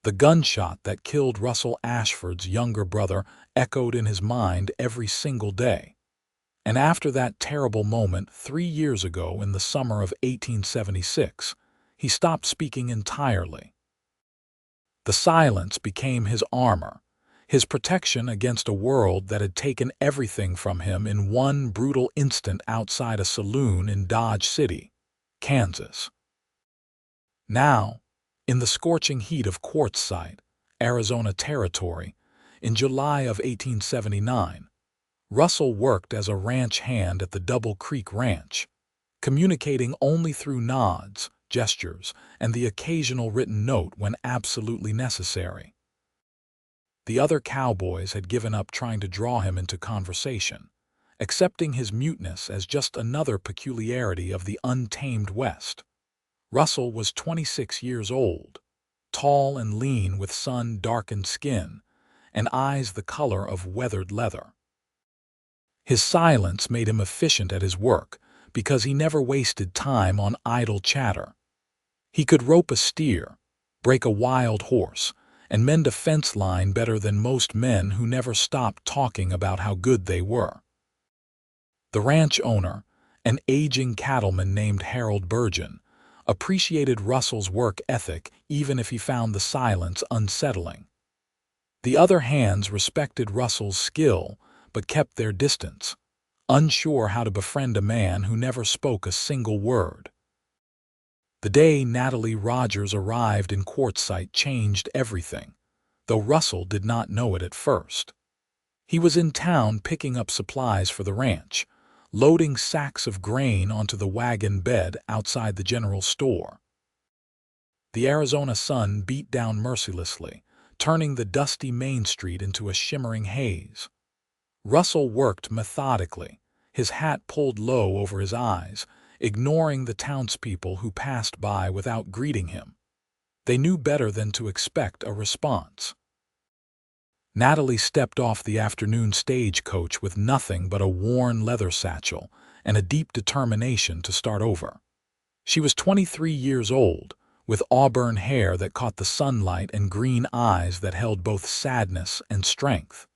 The gunshot that killed Russell Ashford's younger brother echoed in his mind every single day. And after that terrible moment 3 years ago in the summer of 1876, he stopped speaking entirely. The silence became his armor, his protection against a world that had taken everything from him in one brutal instant outside a saloon in Dodge City, Kansas. Now, in the scorching heat of Quartzsite, Arizona Territory, in July of 1879, Russell worked as a ranch hand at the Double Creek Ranch, communicating only through nods, gestures, and the occasional written note when absolutely necessary. The other cowboys had given up trying to draw him into conversation, accepting his muteness as just another peculiarity of the untamed West. Russell was 26 years old, tall and lean with sun-darkened skin, and eyes the color of weathered leather. His silence made him efficient at his work because he never wasted time on idle chatter. He could rope a steer, break a wild horse, and mend a fence line better than most men who never stopped talking about how good they were. The ranch owner, an aging cattleman named Harold Burgeon, appreciated Russell's work ethic even if he found the silence unsettling. The other hands respected Russell's skill but kept their distance, unsure how to befriend a man who never spoke a single word. The day Natalie Rogers arrived in Quartzsite changed everything, though Russell did not know it at first. He was in town picking up supplies for the ranch, loading sacks of grain onto the wagon bed outside the general store. The Arizona sun beat down mercilessly, turning the dusty Main Street into a shimmering haze. Russell worked methodically, his hat pulled low over his eyes, ignoring the townspeople who passed by without greeting him. They knew better than to expect a response. Natalie stepped off the afternoon stagecoach with nothing but a worn leather satchel and a deep determination to start over. She was 23 years old, with auburn hair that caught the sunlight and green eyes that held both sadness and strength.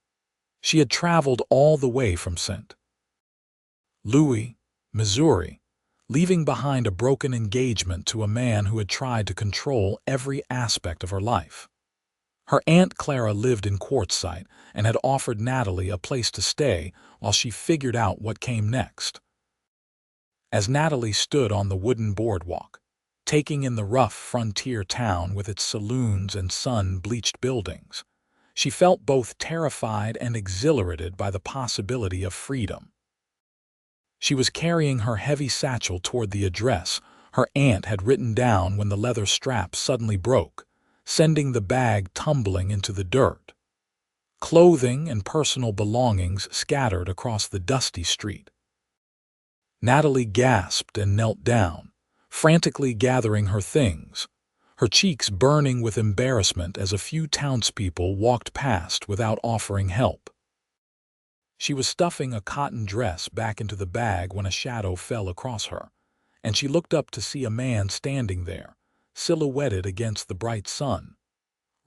She had traveled all the way from St. Louis, Missouri, leaving behind a broken engagement to a man who had tried to control every aspect of her life. Her Aunt Clara lived in Quartzsite and had offered Natalie a place to stay while she figured out what came next. As Natalie stood on the wooden boardwalk, taking in the rough frontier town with its saloons and sun-bleached buildings, she felt both terrified and exhilarated by the possibility of freedom. She was carrying her heavy satchel toward the address her aunt had written down when the leather strap suddenly broke, sending the bag tumbling into the dirt. Clothing and personal belongings scattered across the dusty street. Natalie gasped and knelt down, frantically gathering her things, her cheeks burning with embarrassment as a few townspeople walked past without offering help. She was stuffing a cotton dress back into the bag when a shadow fell across her, and she looked up to see a man standing there, silhouetted against the bright sun.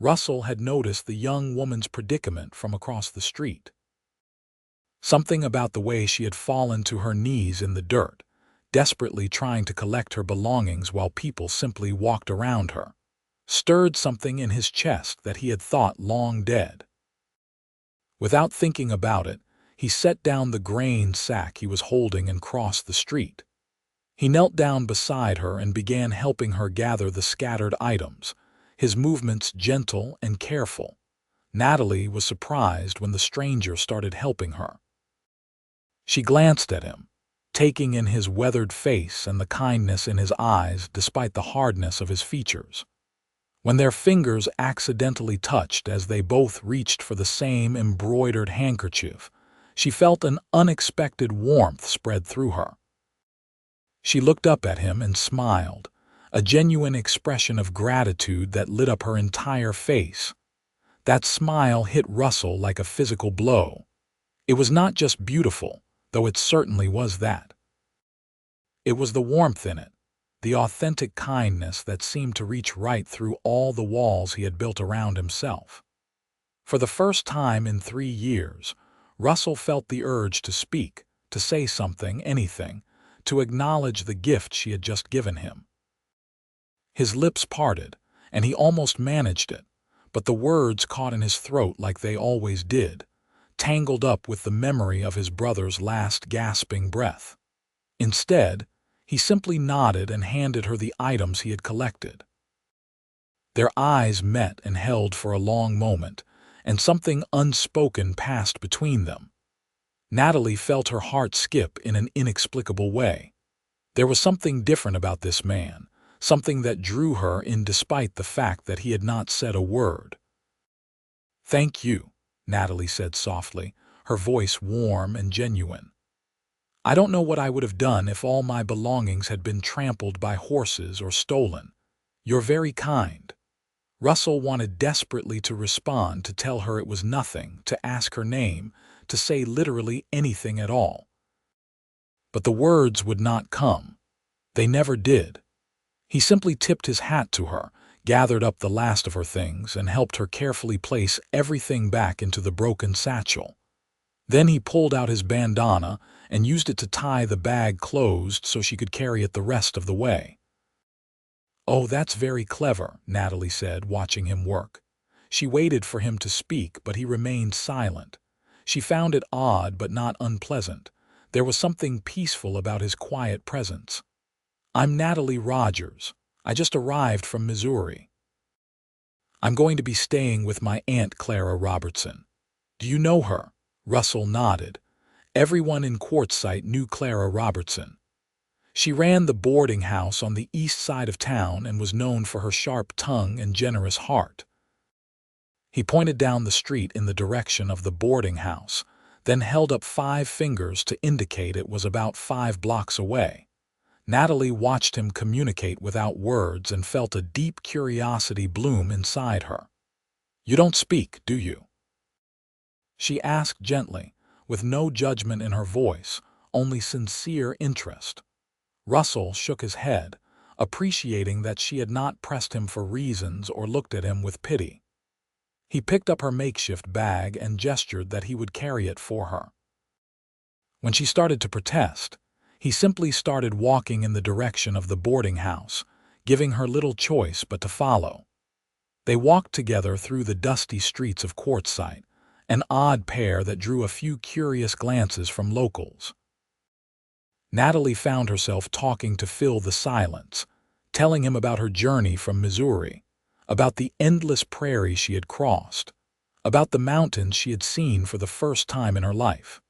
Russell had noticed the young woman's predicament from across the street. Something about the way she had fallen to her knees in the dirt, desperately trying to collect her belongings while people simply walked around her, stirred something in his chest that he had thought long dead. Without thinking about it, he set down the grain sack he was holding and crossed the street. He knelt down beside her and began helping her gather the scattered items, his movements gentle and careful. Natalie was surprised when the stranger started helping her. She glanced at him, taking in his weathered face and the kindness in his eyes despite the hardness of his features. When their fingers accidentally touched as they both reached for the same embroidered handkerchief, she felt an unexpected warmth spread through her. She looked up at him and smiled, a genuine expression of gratitude that lit up her entire face. That smile hit Russell like a physical blow. It was not just beautiful, though it certainly was that. It was the warmth in it, the authentic kindness that seemed to reach right through all the walls he had built around himself. For the first time in 3 years, Russell felt the urge to speak, to say something, anything, to acknowledge the gift she had just given him. His lips parted, and he almost managed it, but the words caught in his throat like they always did, tangled up with the memory of his brother's last gasping breath. Instead, he simply nodded and handed her the items he had collected. Their eyes met and held for a long moment, and something unspoken passed between them. Natalie felt her heart skip in an inexplicable way. There was something different about this man, something that drew her in despite the fact that he had not said a word. "Thank you," Natalie said softly, her voice warm and genuine. "I don't know what I would have done if all my belongings had been trampled by horses or stolen. You're very kind." Russell wanted desperately to respond, to tell her it was nothing, to ask her name, to say literally anything at all. But the words would not come. They never did. He simply tipped his hat to her, gathered up the last of her things, and helped her carefully place everything back into the broken satchel. Then he pulled out his bandana and used it to tie the bag closed so she could carry it the rest of the way. "Oh, that's very clever," Natalie said, watching him work. She waited for him to speak, but he remained silent. She found it odd but not unpleasant. There was something peaceful about his quiet presence. "I'm Natalie Rogers. I just arrived from Missouri. I'm going to be staying with my Aunt Clara Robertson." "Do you know her?" Russell nodded. Everyone in Quartzsite knew Clara Robertson. She ran the boarding house on the east side of town and was known for her sharp tongue and generous heart. He pointed down the street in the direction of the boarding house, then held up 5 fingers to indicate it was about 5 blocks away. Natalie watched him communicate without words and felt a deep curiosity bloom inside her. "You don't speak, do you?" she asked gently, with no judgment in her voice, only sincere interest. Russell shook his head, appreciating that she had not pressed him for reasons or looked at him with pity. He picked up her makeshift bag and gestured that he would carry it for her. When she started to protest, he simply started walking in the direction of the boarding house, giving her little choice but to follow. They walked together through the dusty streets of Quartzsite, an odd pair that drew a few curious glances from locals. Natalie found herself talking to fill the silence, telling him about her journey from Missouri, about the endless prairie she had crossed, about the mountains she had seen for the first time in her life.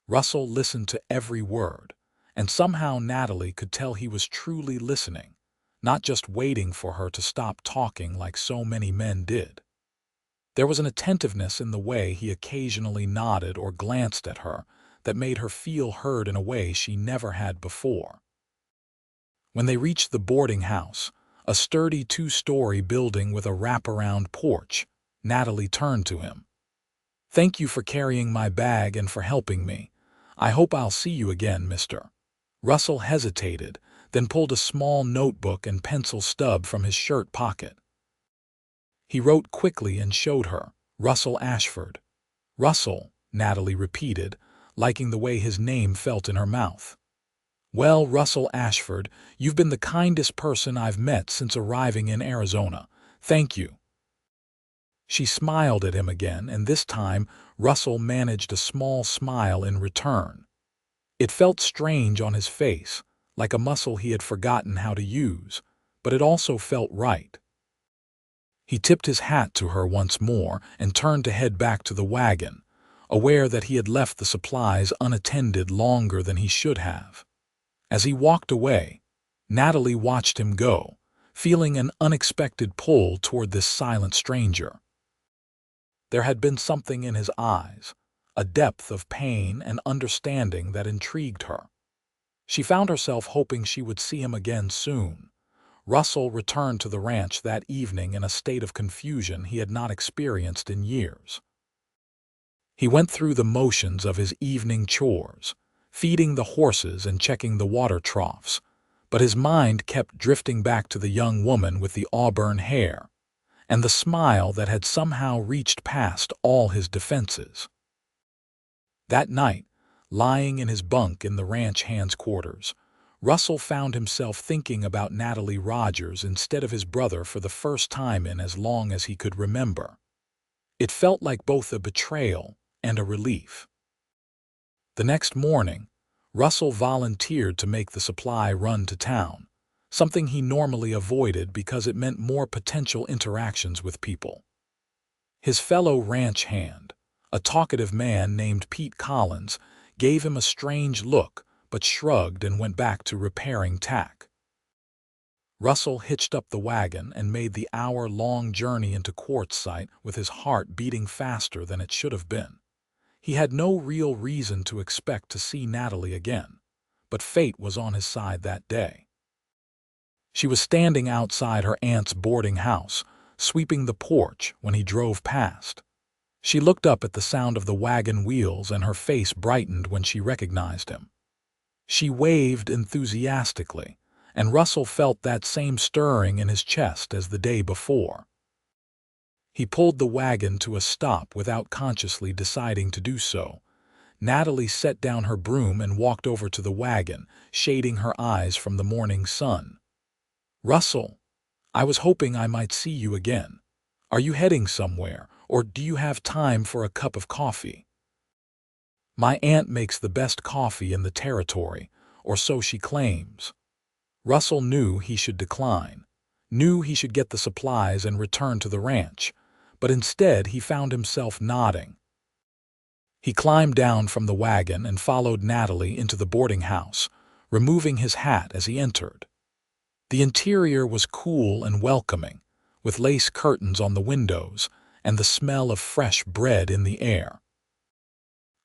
Russell listened to every word, and somehow Natalie could tell he was truly listening, not just waiting for her to stop talking like so many men did. There was an attentiveness in the way he occasionally nodded or glanced at her that made her feel heard in a way she never had before. When they reached the boarding house, a sturdy 2-story building with a wraparound porch, Natalie turned to him. "Thank you for carrying my bag and for helping me. I hope I'll see you again, mister." Russell hesitated, then pulled a small notebook and pencil stub from his shirt pocket. He wrote quickly and showed her, "Russell Ashford." "Russell," Natalie repeated, liking the way his name felt in her mouth. "Well, Russell Ashford, you've been the kindest person I've met since arriving in Arizona. Thank you." She smiled at him again, and this time Russell managed a small smile in return. It felt strange on his face, like a muscle he had forgotten how to use, but it also felt right. He tipped his hat to her once more and turned to head back to the wagon, aware that he had left the supplies unattended longer than he should have. As he walked away, Natalie watched him go, feeling an unexpected pull toward this silent stranger. There had been something in his eyes, a depth of pain and understanding that intrigued her. She found herself hoping she would see him again soon. Russell returned to the ranch that evening in a state of confusion he had not experienced in years. He went through the motions of his evening chores, feeding the horses and checking the water troughs, but his mind kept drifting back to the young woman with the auburn hair and the smile that had somehow reached past all his defenses. That night, lying in his bunk in the ranch hand's quarters, Russell found himself thinking about Natalie Rogers instead of his brother for the first time in as long as he could remember. It felt like both a betrayal and a relief. The next morning, Russell volunteered to make the supply run to town, something he normally avoided because it meant more potential interactions with people. His fellow ranch hand, a talkative man named Pete Collins, gave him a strange look but shrugged and went back to repairing tack. Russell hitched up the wagon and made the hour-long journey into Quartzsite with his heart beating faster than it should have been. He had no real reason to expect to see Natalie again, but fate was on his side that day. She was standing outside her aunt's boarding house, sweeping the porch when he drove past. She looked up at the sound of the wagon wheels and her face brightened when she recognized him. She waved enthusiastically, and Russell felt that same stirring in his chest as the day before. He pulled the wagon to a stop without consciously deciding to do so. Natalie set down her broom and walked over to the wagon, shading her eyes from the morning sun. "Russell, I was hoping I might see you again. Are you heading somewhere, or do you have time for a cup of coffee?" "My aunt makes the best coffee in the territory, or so she claims." Russell knew he should decline, knew he should get the supplies and return to the ranch, but instead he found himself nodding. He climbed down from the wagon and followed Natalie into the boarding house, removing his hat as he entered. The interior was cool and welcoming, with lace curtains on the windows and the smell of fresh bread in the air.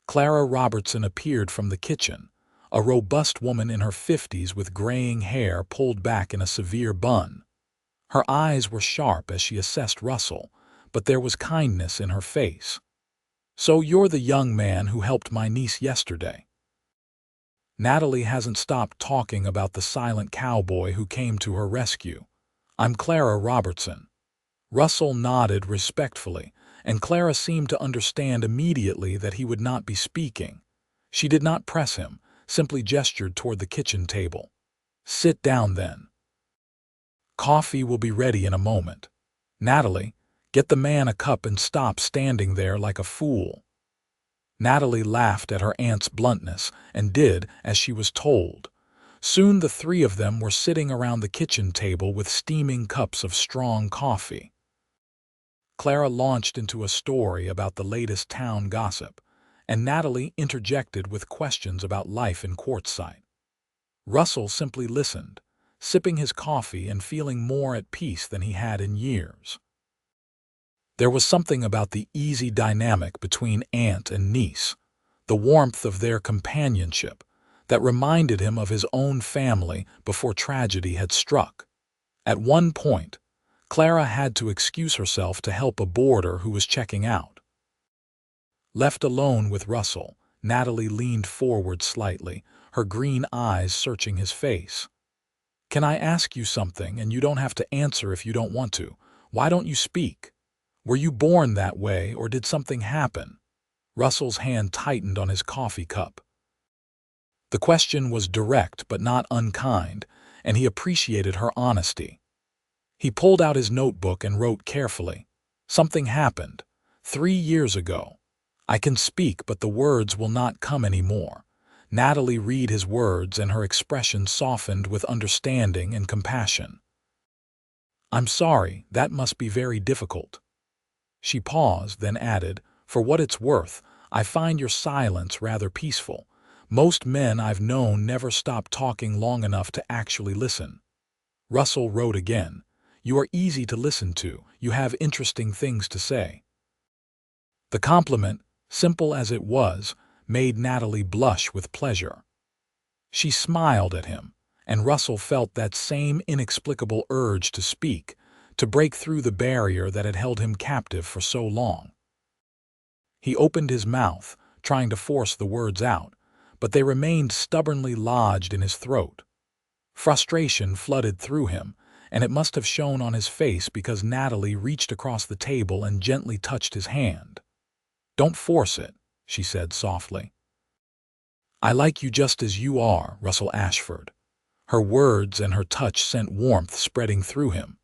Clara Robertson appeared from the kitchen, a robust woman in her 50s with graying hair pulled back in a severe bun. Her eyes were sharp as she assessed Russell, but there was kindness in her face. "So you're the young man who helped my niece yesterday." Natalie hasn't stopped talking about the silent cowboy who came to her rescue. "I'm Clara Robertson." Russell nodded respectfully, and Clara seemed to understand immediately that he would not be speaking. She did not press him, simply gestured toward the kitchen table. "Sit down then. Coffee will be ready in a moment. Natalie, get the man a cup and stop standing there like a fool." Natalie laughed at her aunt's bluntness and did as she was told. Soon the three of them were sitting around the kitchen table with steaming cups of strong coffee. Clara launched into a story about the latest town gossip, and Natalie interjected with questions about life in Quartzsite. Russell simply listened, sipping his coffee and feeling more at peace than he had in years. There was something about the easy dynamic between aunt and niece, the warmth of their companionship, that reminded him of his own family before tragedy had struck. At one point, Clara had to excuse herself to help a boarder who was checking out. Left alone with Russell, Natalie leaned forward slightly, her green eyes searching his face. "Can I ask you something, and you don't have to answer if you don't want to? Why don't you speak? Were you born that way, or did something happen?" Russell's hand tightened on his coffee cup. The question was direct but not unkind, and he appreciated her honesty. He pulled out his notebook and wrote carefully. "Something happened 3 years ago. I can speak, but the words will not come anymore." Natalie read his words, and her expression softened with understanding and compassion. "I'm sorry, that must be very difficult." She paused, then added, "For what it's worth, I find your silence rather peaceful. Most men I've known never stop talking long enough to actually listen." Russell wrote again, "You are easy to listen to. You have interesting things to say." The compliment, simple as it was, made Natalie blush with pleasure. She smiled at him, and Russell felt that same inexplicable urge to speak, to break through the barrier that had held him captive for so long. He opened his mouth, trying to force the words out, but they remained stubbornly lodged in his throat. Frustration flooded through him, and it must have shown on his face because Natalie reached across the table and gently touched his hand. "Don't force it," she said softly. "I like you just as you are, Russell Ashford." Her words and her touch sent warmth spreading through him.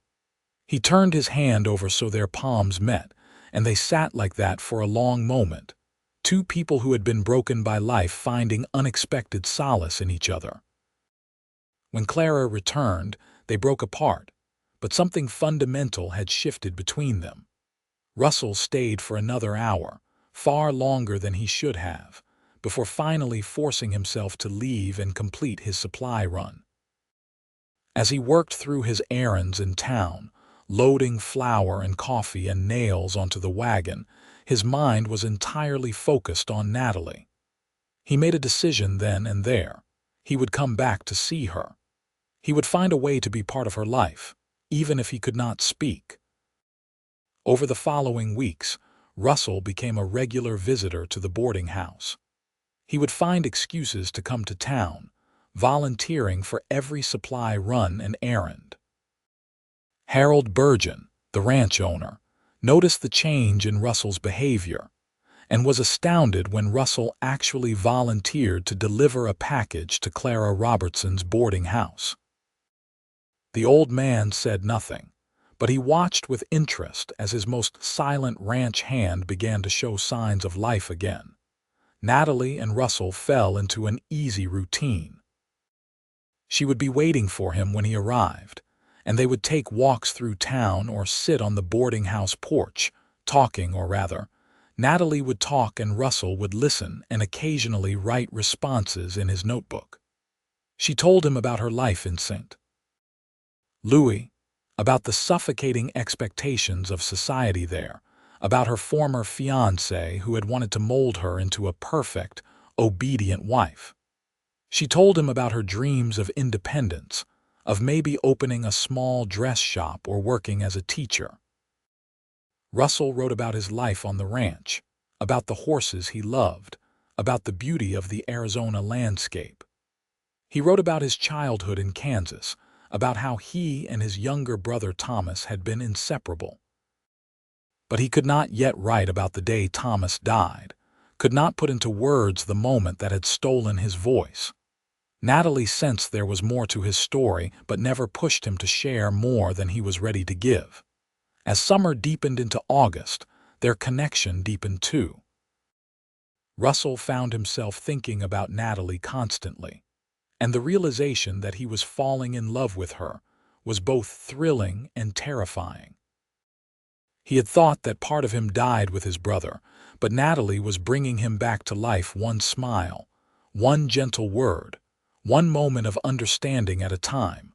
He turned his hand over so their palms met, and they sat like that for a long moment, two people who had been broken by life finding unexpected solace in each other. When Clara returned, they broke apart, but something fundamental had shifted between them. Russell stayed for another hour, far longer than he should have, before finally forcing himself to leave and complete his supply run. As he worked through his errands in town, loading flour and coffee and nails onto the wagon, his mind was entirely focused on Natalie. He made a decision then and there. He would come back to see her. He would find a way to be part of her life, even if he could not speak. Over the following weeks, Russell became a regular visitor to the boarding house. He would find excuses to come to town, volunteering for every supply run and errand. Harold Burgeon, the ranch owner, noticed the change in Russell's behavior and was astounded when Russell actually volunteered to deliver a package to Clara Robertson's boarding house. The old man said nothing, but he watched with interest as his most silent ranch hand began to show signs of life again. Natalie and Russell fell into an easy routine. She would be waiting for him when he arrived, and they would take walks through town or sit on the boarding house porch, talking, or rather, Natalie would talk and Russell would listen and occasionally write responses in his notebook. She told him about her life in St. Louis, about the suffocating expectations of society there, about her former fiancé who had wanted to mold her into a perfect, obedient wife. She told him about her dreams of independence, of maybe opening a small dress shop or working as a teacher. Russell wrote about his life on the ranch, about the horses he loved, about the beauty of the Arizona landscape. He wrote about his childhood in Kansas, about how he and his younger brother Thomas had been inseparable. But he could not yet write about the day Thomas died, could not put into words the moment that had stolen his voice. Natalie sensed there was more to his story, but never pushed him to share more than he was ready to give. As summer deepened into August, their connection deepened too. Russell found himself thinking about Natalie constantly, and the realization that he was falling in love with her was both thrilling and terrifying. He had thought that part of him died with his brother, but Natalie was bringing him back to life, one smile, one gentle word, one moment of understanding at a time.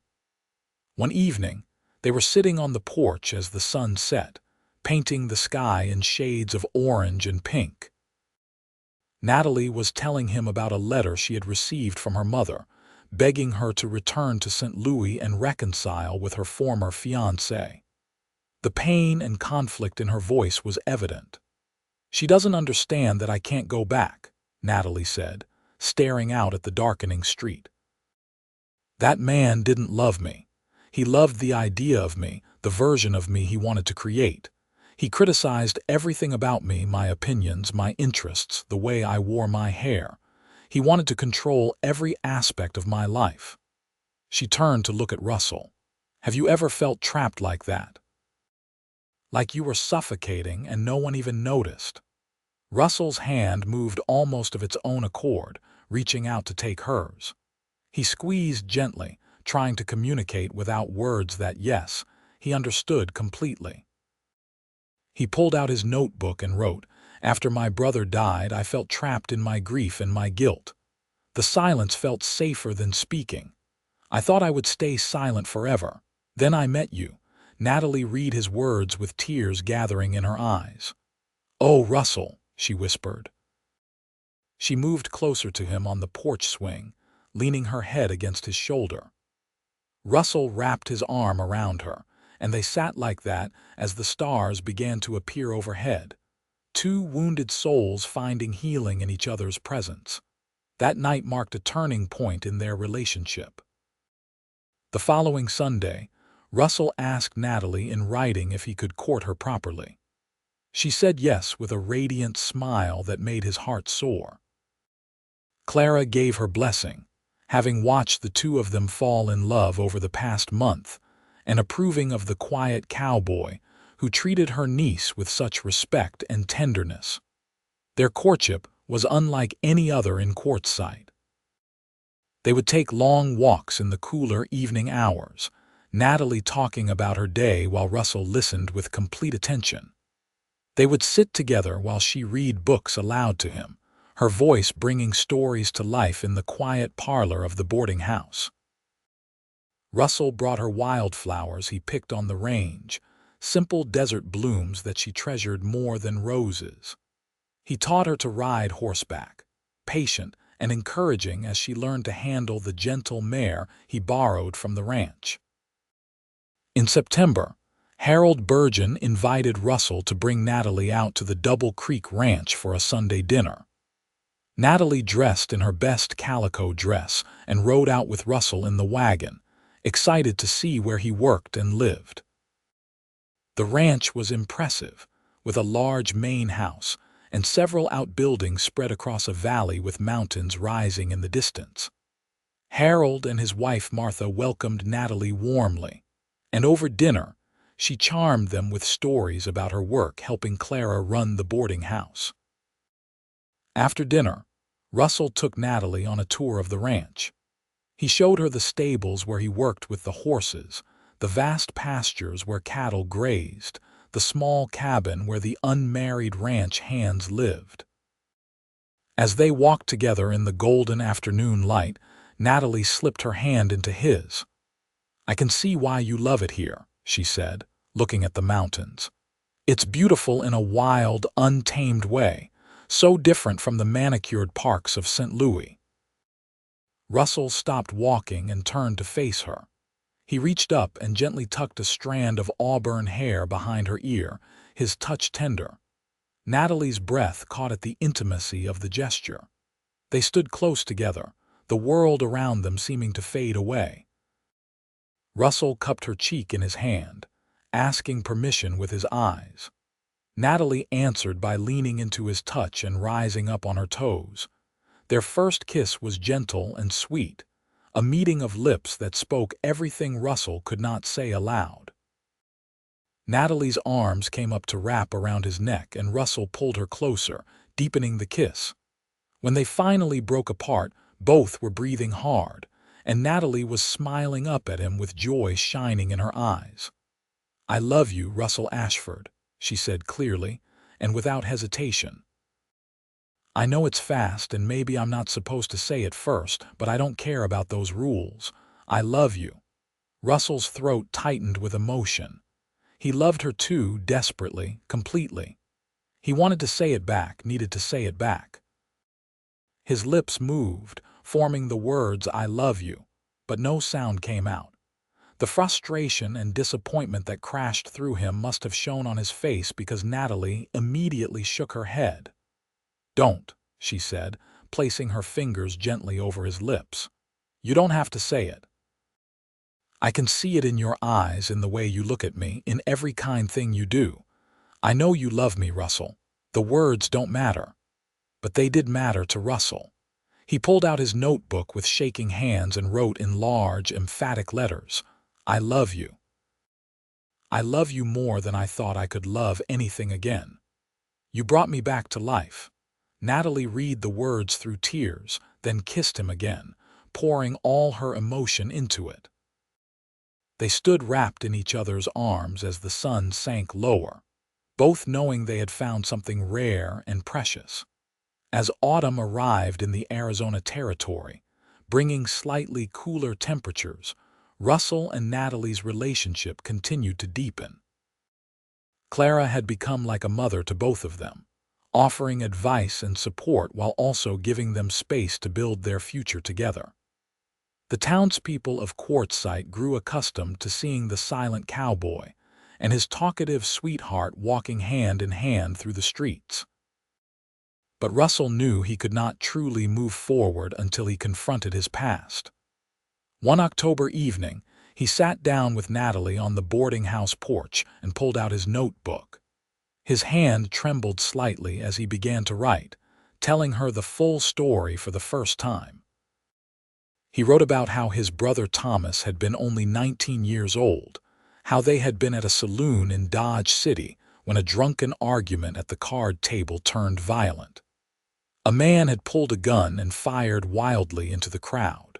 One evening, they were sitting on the porch as the sun set, painting the sky in shades of orange and pink. Natalie was telling him about a letter she had received from her mother, begging her to return to St. Louis and reconcile with her former fiancé. The pain and conflict in her voice was evident. "She doesn't understand that I can't go back," Natalie said, staring out at the darkening street. "That man didn't love me. He loved the idea of me, the version of me he wanted to create. He criticized everything about me, my opinions, my interests, the way I wore my hair. He wanted to control every aspect of my life." She turned to look at Russell. "Have you ever felt trapped like that? Like you were suffocating and no one even noticed?" Russell's hand moved almost of its own accord, reaching out to take hers. He squeezed gently, trying to communicate without words that, yes, he understood completely. He pulled out his notebook and wrote, "After my brother died, I felt trapped in my grief and my guilt. The silence felt safer than speaking. I thought I would stay silent forever. Then I met you." Natalie read his words with tears gathering in her eyes. "Oh, Russell," she whispered. She moved closer to him on the porch swing, leaning her head against his shoulder. Russell wrapped his arm around her, and they sat like that as the stars began to appear overhead, two wounded souls finding healing in each other's presence. That night marked a turning point in their relationship. The following Sunday, Russell asked Natalie in writing if he could court her properly. She said yes with a radiant smile that made his heart soar. Clara gave her blessing, having watched the two of them fall in love over the past month, and approving of the quiet cowboy who treated her niece with such respect and tenderness. Their courtship was unlike any other in Quartzsite. They would take long walks in the cooler evening hours, Natalie talking about her day while Russell listened with complete attention. They would sit together while she read books aloud to him, her voice bringing stories to life in the quiet parlor of the boarding house. Russell brought her wildflowers he picked on the range, simple desert blooms that she treasured more than roses. He taught her to ride horseback, patient and encouraging as she learned to handle the gentle mare he borrowed from the ranch. In September, Harold Burgeon invited Russell to bring Natalie out to the Double Creek Ranch for a Sunday dinner. Natalie dressed in her best calico dress and rode out with Russell in the wagon, excited to see where he worked and lived. The ranch was impressive, with a large main house and several outbuildings spread across a valley with mountains rising in the distance. Harold and his wife Martha welcomed Natalie warmly, and over dinner, she charmed them with stories about her work helping Clara run the boarding house. After dinner, Russell took Natalie on a tour of the ranch. He showed her the stables where he worked with the horses, the vast pastures where cattle grazed, the small cabin where the unmarried ranch hands lived. As they walked together in the golden afternoon light, Natalie slipped her hand into his. "I can see why you love it here," she said, looking at the mountains. "It's beautiful in a wild, untamed way, so different from the manicured parks of St. Louis." Russell stopped walking and turned to face her. He reached up and gently tucked a strand of auburn hair behind her ear, his touch tender. Natalie's breath caught at the intimacy of the gesture. They stood close together, the world around them seeming to fade away. Russell cupped her cheek in his hand, asking permission with his eyes. Natalie answered by leaning into his touch and rising up on her toes. Their first kiss was gentle and sweet, a meeting of lips that spoke everything Russell could not say aloud. Natalie's arms came up to wrap around his neck and Russell pulled her closer, deepening the kiss. When they finally broke apart, both were breathing hard, and Natalie was smiling up at him with joy shining in her eyes. "I love you, Russell Ashford," she said clearly and without hesitation. "I know it's fast and maybe I'm not supposed to say it first, but I don't care about those rules. I love you." Russell's throat tightened with emotion. He loved her too, desperately, completely. He wanted to say it back, needed to say it back. His lips moved, forming the words, "I love you," but no sound came out. The frustration and disappointment that crashed through him must have shown on his face because Natalie immediately shook her head. "Don't," she said, placing her fingers gently over his lips. "You don't have to say it. I can see it in your eyes, in the way you look at me, in every kind thing you do. I know you love me, Russell. The words don't matter." But they did matter to Russell. He pulled out his notebook with shaking hands and wrote in large, emphatic letters, "I love you. I love you more than I thought I could love anything again. You brought me back to life." Natalie read the words through tears, then kissed him again, pouring all her emotion into it. They stood wrapped in each other's arms as the sun sank lower, both knowing they had found something rare and precious. As autumn arrived in the Arizona Territory, bringing slightly cooler temperatures, Russell and Natalie's relationship continued to deepen. Clara had become like a mother to both of them, offering advice and support while also giving them space to build their future together. The townspeople of Quartzsite grew accustomed to seeing the silent cowboy and his talkative sweetheart walking hand in hand through the streets. But Russell knew he could not truly move forward until he confronted his past. One October evening, He sat down with Natalie on the boarding house porch and pulled out his notebook. His hand trembled slightly as he began to write, telling her the full story for the first time. He wrote about how his brother Thomas had been only 19 years old, how they had been at a saloon in Dodge City when a drunken argument at the card table turned violent. A man had pulled a gun and fired wildly into the crowd.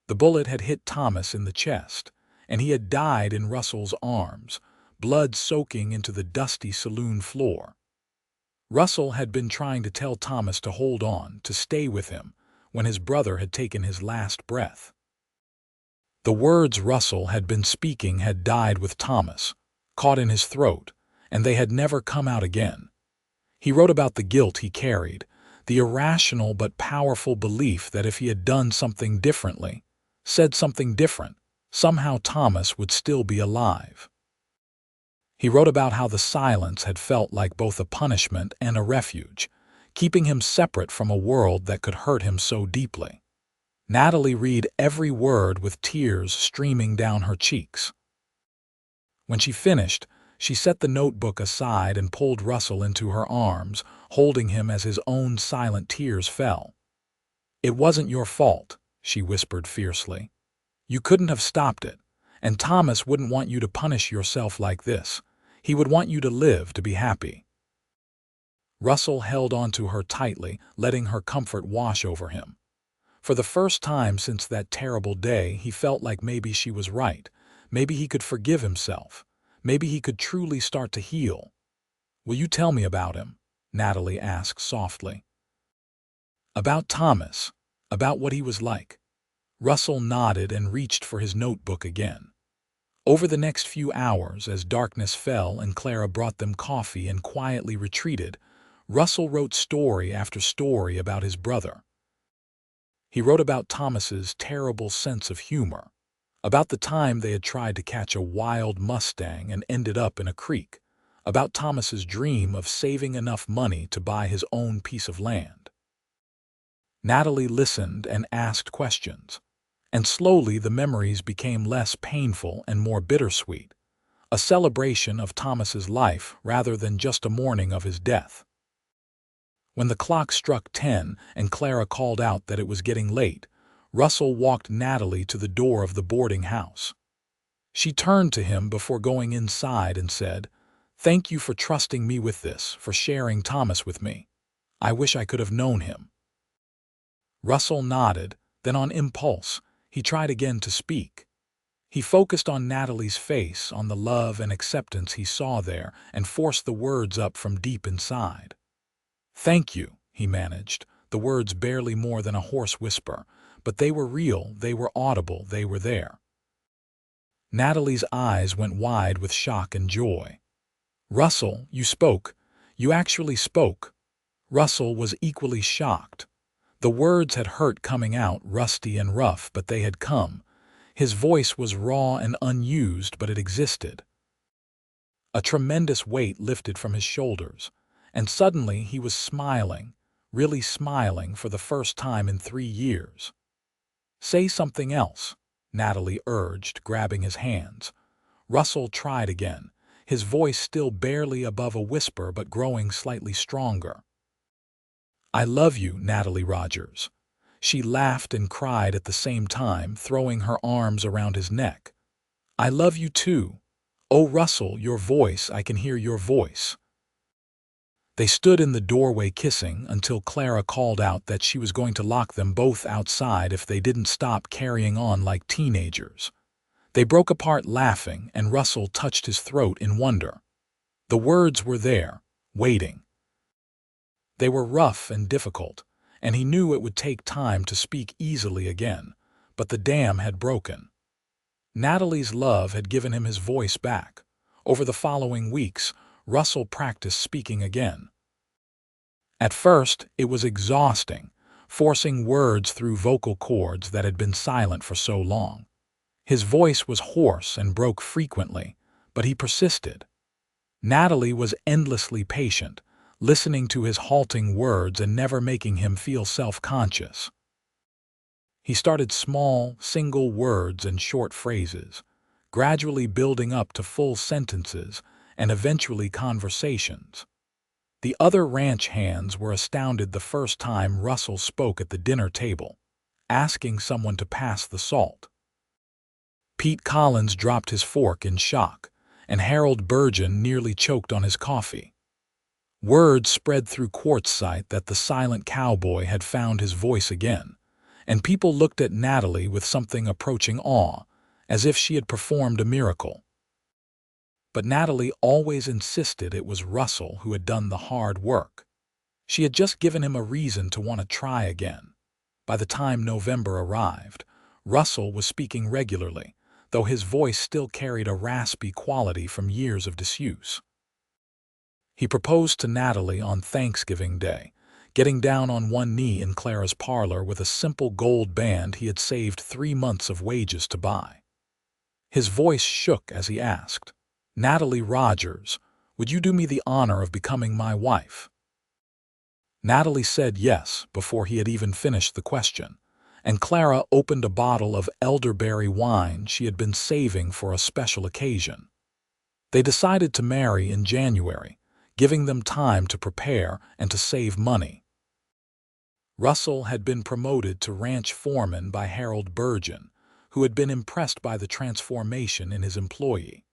The bullet had hit Thomas in the chest, and he had died in Russell's arms, blood soaking into the dusty saloon floor. Russell had been trying to tell Thomas to hold on, to stay with him, when his brother had taken his last breath. The words Russell had been speaking had died with Thomas, caught in his throat, and they had never come out again. He wrote about the guilt he carried, the irrational but powerful belief that if he had done something differently, said something different, somehow Thomas would still be alive. He wrote about how the silence had felt like both a punishment and a refuge, keeping him separate from a world that could hurt him so deeply. Natalie read every word with tears streaming down her cheeks. When she finished, she set the notebook aside and pulled Russell into her arms, holding him as his own silent tears fell. "It wasn't your fault," she whispered fiercely. "You couldn't have stopped it, and Thomas wouldn't want you to punish yourself like this. He would want you to live, to be happy." Russell held onto her tightly, letting her comfort wash over him. For the first time since that terrible day, he felt like maybe she was right. Maybe he could forgive himself. Maybe he could truly start to heal. "Will you tell me about him?" Natalie asked softly. "About Thomas, about what he was like." Russell nodded and reached for his notebook again. Over the next few hours, as darkness fell and Clara brought them coffee and quietly retreated, Russell wrote story after story about his brother. He wrote about Thomas's terrible sense of humor, about the time they had tried to catch a wild Mustang and ended up in a creek, about Thomas's dream of saving enough money to buy his own piece of land. Natalie listened and asked questions, and slowly the memories became less painful and more bittersweet, a celebration of Thomas's life rather than just a mourning of his death. When the clock struck 10 and Clara called out that it was getting late, Russell walked Natalie to the door of the boarding house. She turned to him before going inside and said, "Thank you for trusting me with this, for sharing Thomas with me. I wish I could have known him." Russell nodded, then on impulse, he tried again to speak. He focused on Natalie's face, on the love and acceptance he saw there, and forced the words up from deep inside. "Thank you," he managed, the words barely more than a hoarse whisper, but they were real, they were audible, they were there. Natalie's eyes went wide with shock and joy. "Russell, you spoke. You actually spoke." Russell was equally shocked. The words had hurt coming out, rusty and rough, but they had come. His voice was raw and unused, but it existed. A tremendous weight lifted from his shoulders, and suddenly he was smiling, really smiling for the first time in 3 years. "Say something else," Natalie urged, grabbing his hands. Russell tried again, his voice still barely above a whisper but growing slightly stronger. "I love you, Natalie Rogers." She laughed and cried at the same time, throwing her arms around his neck. "I love you too. Oh, Russell, your voice, I can hear your voice." They stood in the doorway kissing until Clara called out that she was going to lock them both outside if they didn't stop carrying on like teenagers. They broke apart laughing, and Russell touched his throat in wonder. The words were there, waiting. They were rough and difficult, and he knew it would take time to speak easily again, but the dam had broken. Natalie's love had given him his voice back. Over the following weeks, Russell practiced speaking again. At first, it was exhausting, forcing words through vocal cords that had been silent for so long. His voice was hoarse and broke frequently, but he persisted. Natalie was endlessly patient, listening to his halting words and never making him feel self-conscious. He started small, single words and short phrases, gradually building up to full sentences and eventually conversations. The other ranch hands were astounded the first time Russell spoke at the dinner table, asking someone to pass the salt. Pete Collins dropped his fork in shock, and Harold Burgeon nearly choked on his coffee. Word spread through Quartzsite that the silent cowboy had found his voice again, and people looked at Natalie with something approaching awe, as if she had performed a miracle. But Natalie always insisted it was Russell who had done the hard work. She had just given him a reason to want to try again. By the time November arrived, Russell was speaking regularly, though his voice still carried a raspy quality from years of disuse. He proposed to Natalie on Thanksgiving Day, getting down on one knee in Clara's parlor with a simple gold band he had saved 3 months of wages to buy. His voice shook as he asked, "Natalie Rogers, would you do me the honor of becoming my wife?" Natalie said yes before he had even finished the question, and Clara opened a bottle of elderberry wine she had been saving for a special occasion. They decided to marry in January, giving them time to prepare and to save money. Russell had been promoted to ranch foreman by Harold Burgeon, who had been impressed by the transformation in his employee.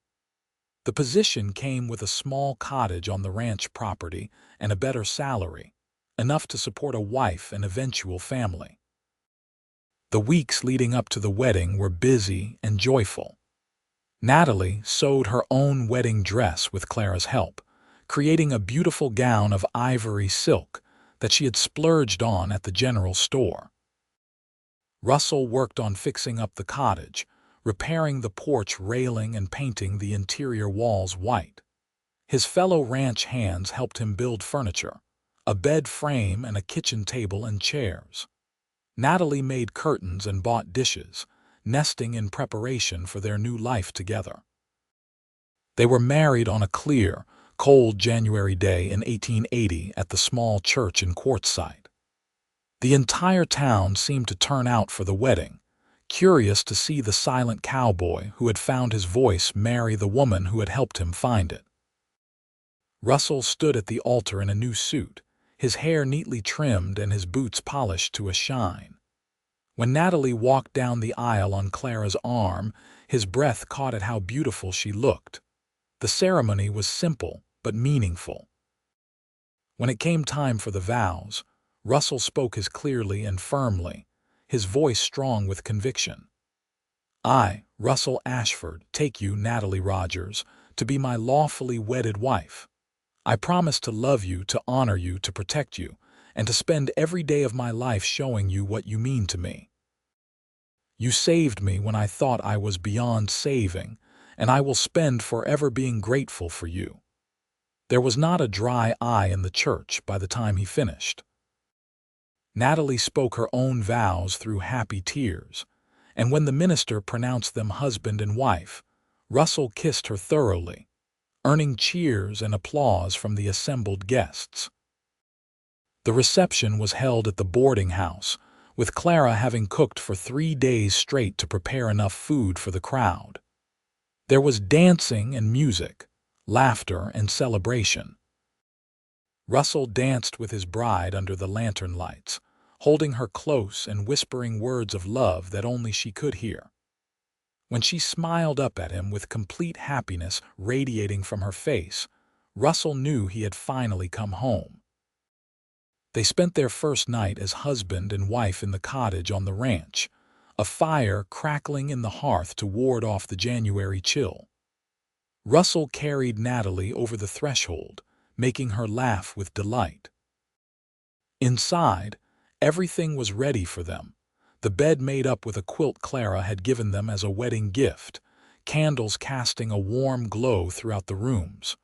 The position came with a small cottage on the ranch property and a better salary, enough to support a wife and eventual family. The weeks leading up to the wedding were busy and joyful. Natalie sewed her own wedding dress with Clara's help, creating a beautiful gown of ivory silk that she had splurged on at the general store. Russell worked on fixing up the cottage, repairing the porch railing and painting the interior walls white. His fellow ranch hands helped him build furniture, a bed frame and a kitchen table and chairs. Natalie made curtains and bought dishes, nesting in preparation for their new life together. They were married on a clear, cold January day in 1880 at the small church in Quartzsite. The entire town seemed to turn out for the wedding, curious to see the silent cowboy who had found his voice marry the woman who had helped him find it. Russell stood at the altar in a new suit, his hair neatly trimmed and his boots polished to a shine. When Natalie walked down the aisle on Clara's arm, his breath caught at how beautiful she looked. The ceremony was simple but meaningful. When it came time for the vows, Russell spoke as clearly and firmly, his voice strong with conviction. "I, Russell Ashford, take you, Natalie Rogers, to be my lawfully wedded wife. I promise to love you, to honor you, to protect you, and to spend every day of my life showing you what you mean to me. You saved me when I thought I was beyond saving, and I will spend forever being grateful for you." There was not a dry eye in the church by the time he finished. Natalie spoke her own vows through happy tears, and when the minister pronounced them husband and wife, Russell kissed her thoroughly, earning cheers and applause from the assembled guests. The reception was held at the boarding house, with Clara having cooked for 3 days straight to prepare enough food for the crowd. There was dancing and music, laughter and celebration. Russell danced with his bride under the lantern lights, holding her close and whispering words of love that only she could hear. When she smiled up at him with complete happiness radiating from her face, Russell knew he had finally come home. They spent their first night as husband and wife in the cottage on the ranch, a fire crackling in the hearth to ward off the January chill. Russell carried Natalie over the threshold, making her laugh with delight. Inside, everything was ready for them, the bed made up with a quilt Clara had given them as a wedding gift, candles casting a warm glow throughout the rooms.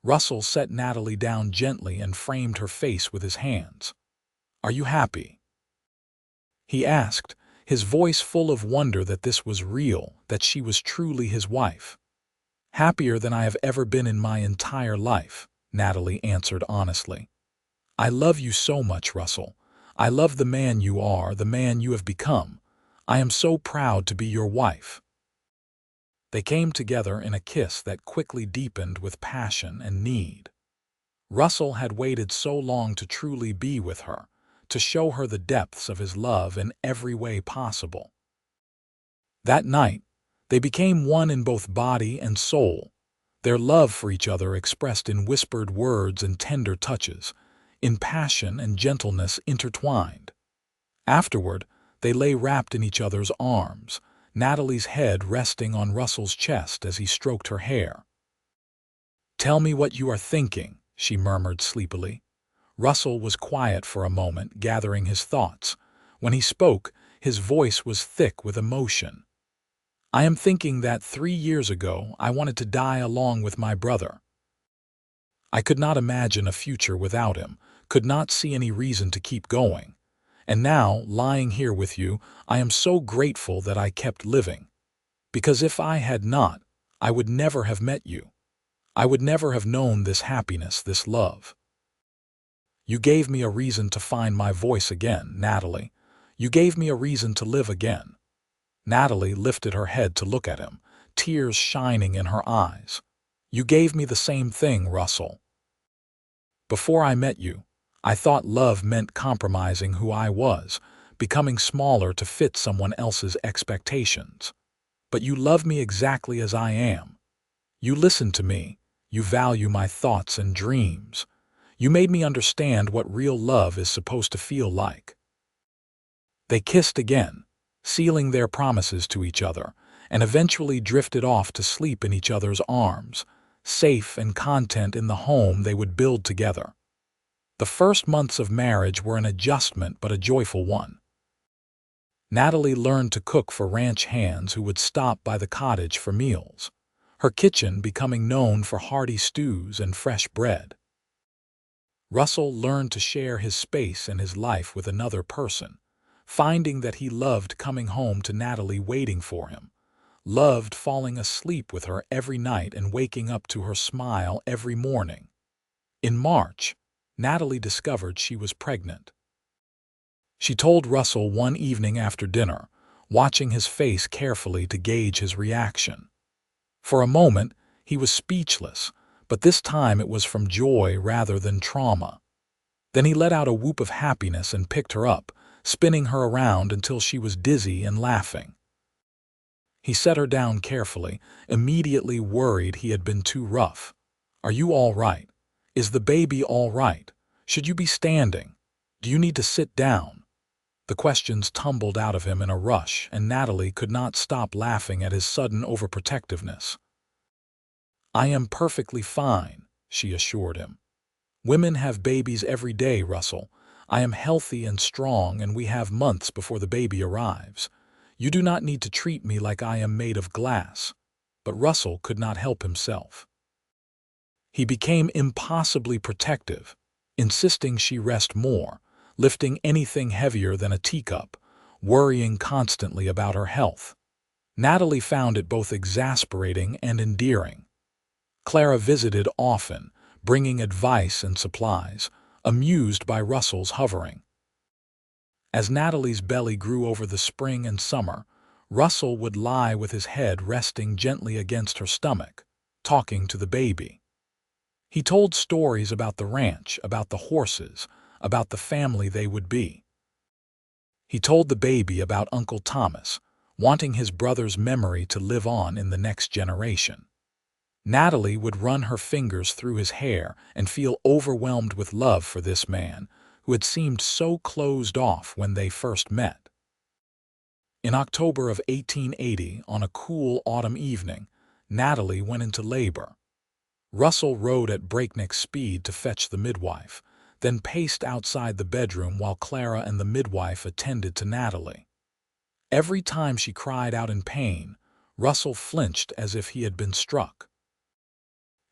Russell set Natalie down gently and framed her face with his hands. "Are you happy?" he asked, his voice full of wonder that this was real, that she was truly his wife. "Happier than I have ever been in my entire life," Natalie answered honestly. "I love you so much, Russell. I love the man you are, the man you have become. I am so proud to be your wife." They came together in a kiss that quickly deepened with passion and need. Russell had waited so long to truly be with her, to show her the depths of his love in every way possible. That night, they became one in both body and soul, their love for each other expressed in whispered words and tender touches, in passion and gentleness intertwined. Afterward, they lay wrapped in each other's arms, Natalie's head resting on Russell's chest as he stroked her hair. "Tell me what you are thinking," she murmured sleepily. Russell was quiet for a moment, gathering his thoughts. When he spoke, his voice was thick with emotion. "I am thinking that 3 years ago I wanted to die along with my brother. I could not imagine a future without him, could not see any reason to keep going. And now, lying here with you, I am so grateful that I kept living. Because if I had not, I would never have met you. I would never have known this happiness, this love. You gave me a reason to find my voice again, Natalie. You gave me a reason to live again." Natalie lifted her head to look at him, tears shining in her eyes. "You gave me the same thing, Russell. Before I met you, I thought love meant compromising who I was, becoming smaller to fit someone else's expectations. But you love me exactly as I am. You listen to me. You value my thoughts and dreams. You made me understand what real love is supposed to feel like." They kissed again, sealing their promises to each other, and eventually drifted off to sleep in each other's arms, safe and content in the home they would build together. The first months of marriage were an adjustment but a joyful one. Natalie learned to cook for ranch hands who would stop by the cottage for meals, her kitchen becoming known for hearty stews and fresh bread. Russell learned to share his space and his life with another person, finding that he loved coming home to Natalie waiting for him, loved falling asleep with her every night and waking up to her smile every morning. In March, Natalie discovered she was pregnant. She told Russell one evening after dinner, watching his face carefully to gauge his reaction. For a moment, he was speechless, but this time it was from joy rather than trauma. Then he let out a whoop of happiness and picked her up, spinning her around until she was dizzy and laughing. He set her down carefully, immediately worried he had been too rough. "Are you all right? Is the baby all right? Should you be standing? Do you need to sit down?" The questions tumbled out of him in a rush, and Natalie could not stop laughing at his sudden overprotectiveness. "I am perfectly fine," she assured him. "Women have babies every day, Russell. I am healthy and strong, and we have months before the baby arrives. You do not need to treat me like I am made of glass." But Russell could not help himself. He became impossibly protective, insisting she rest more, lifting anything heavier than a teacup, worrying constantly about her health. Natalie found it both exasperating and endearing. Clara visited often, bringing advice and supplies, amused by Russell's hovering. As Natalie's belly grew over the spring and summer, Russell would lie with his head resting gently against her stomach, talking to the baby. He told stories about the ranch, about the horses, about the family they would be. He told the baby about Uncle Thomas, wanting his brother's memory to live on in the next generation. Natalie would run her fingers through his hair and feel overwhelmed with love for this man, who had seemed so closed off when they first met. In October of 1880, on a cool autumn evening, Natalie went into labor. Russell rode at breakneck speed to fetch the midwife, then paced outside the bedroom while Clara and the midwife attended to Natalie. Every time she cried out in pain, Russell flinched as if he had been struck.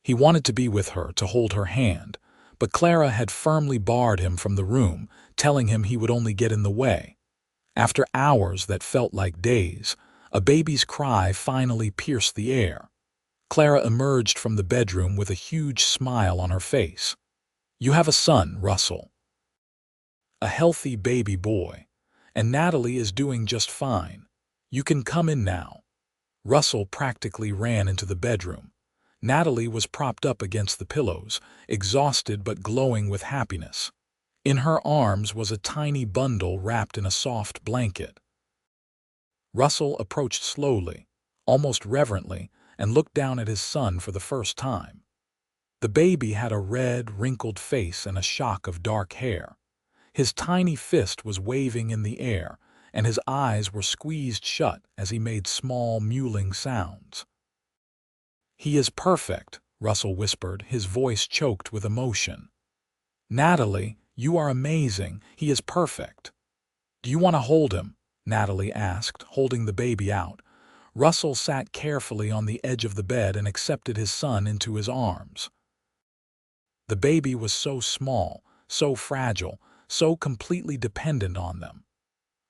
He wanted to be with her, to hold her hand, but Clara had firmly barred him from the room, telling him he would only get in the way. After hours that felt like days, a baby's cry finally pierced the air. Clara emerged from the bedroom with a huge smile on her face. "You have a son, Russell. A healthy baby boy. and Natalie is doing just fine. You can come in now." Russell practically ran into the bedroom. Natalie was propped up against the pillows, exhausted but glowing with happiness. In her arms was a tiny bundle wrapped in a soft blanket. Russell approached slowly, almost reverently, and looked down at his son for the first time. The baby had a red, wrinkled face and a shock of dark hair. His tiny fist was waving in the air, and his eyes were squeezed shut as he made small, mewling sounds. "He is perfect," Russell whispered, his voice choked with emotion. "Natalie, you are amazing. He is perfect." "Do you want to hold him?" Natalie asked, holding the baby out. Russell sat carefully on the edge of the bed and accepted his son into his arms. The baby was so small, so fragile, so completely dependent on them.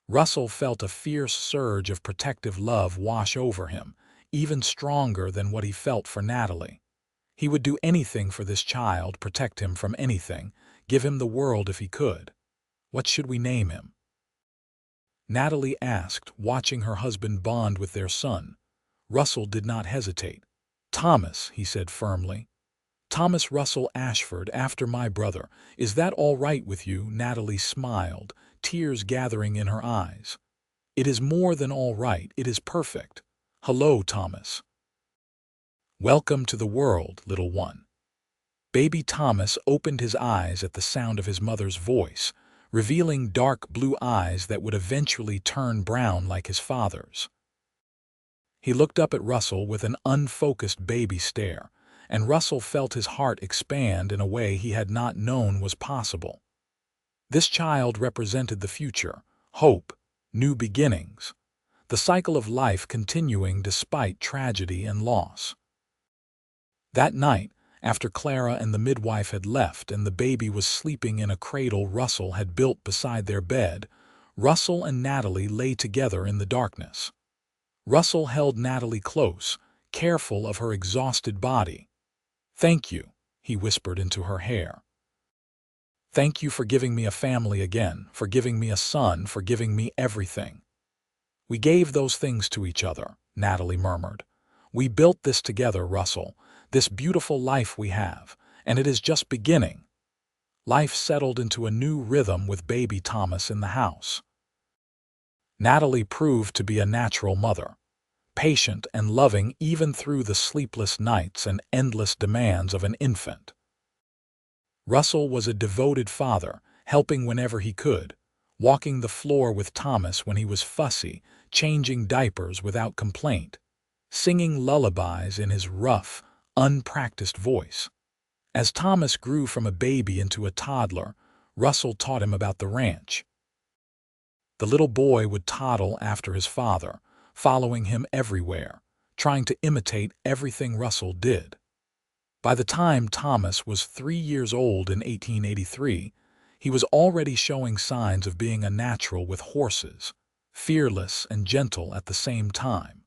Russell felt a fierce surge of protective love wash over him, even stronger than what he felt for Natalie. He would do anything for this child, protect him from anything, give him the world if he could. "What should we name him?" Natalie asked, watching her husband bond with their son. Russell did not hesitate. "Thomas," he said firmly. "Thomas Russell Ashford, after my brother. Is that all right with you?" Natalie smiled, tears gathering in her eyes. "It is more than all right, it is perfect. Hello, Thomas. Welcome to the world, little one." Baby Thomas opened his eyes at the sound of his mother's voice, revealing dark blue eyes that would eventually turn brown like his father's. He looked up at Russell with an unfocused baby stare, and Russell felt his heart expand in a way he had not known was possible. This child represented the future, hope, new beginnings, the cycle of life continuing despite tragedy and loss. That night, after Clara and the midwife had left and the baby was sleeping in a cradle Russell had built beside their bed, Russell and Natalie lay together in the darkness. Russell held Natalie close, careful of her exhausted body. "Thank you," he whispered into her hair. "Thank you for giving me a family again, for giving me a son, for giving me everything." "We gave those things to each other," Natalie murmured. "We built this together, Russell, this beautiful life we have, and it is just beginning." Life settled into a new rhythm with baby Thomas in the house. Natalie proved to be a natural mother, patient and loving even through the sleepless nights and endless demands of an infant. Russell was a devoted father, helping whenever he could, walking the floor with Thomas when he was fussy, changing diapers without complaint, singing lullabies in his rough, unpracticed voice. As Thomas grew from a baby into a toddler, Russell taught him about the ranch. The little boy would toddle after his father, following him everywhere, trying to imitate everything Russell did. By the time Thomas was 3 years old in 1883, he was already showing signs of being a natural with horses, fearless and gentle at the same time.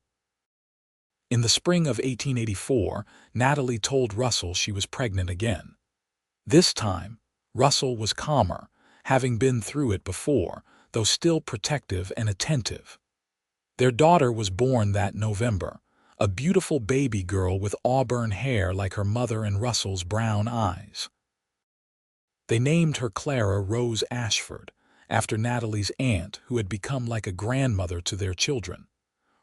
In the spring of 1884, Natalie told Russell she was pregnant again. This time, Russell was calmer, having been through it before, though still protective and attentive. Their daughter was born that November, a beautiful baby girl with auburn hair like her mother and Russell's brown eyes. They named her Clara Rose Ashford, after Natalie's aunt who had become like a grandmother to their children.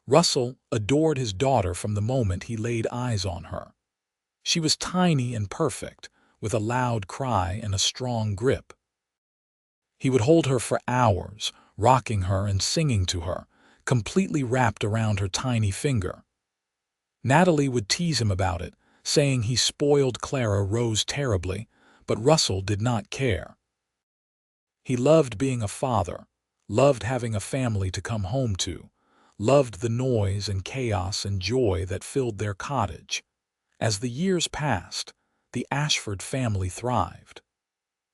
Russell adored his daughter from the moment he laid eyes on her. She was tiny and perfect, with a loud cry and a strong grip. He would hold her for hours, rocking her and singing to her, completely wrapped around her tiny finger. Natalie would tease him about it, saying he spoiled Clara Rose terribly, but Russell did not care. He loved being a father, loved having a family to come home to, loved the noise and chaos and joy that filled their cottage. As the years passed, the Ashford family thrived.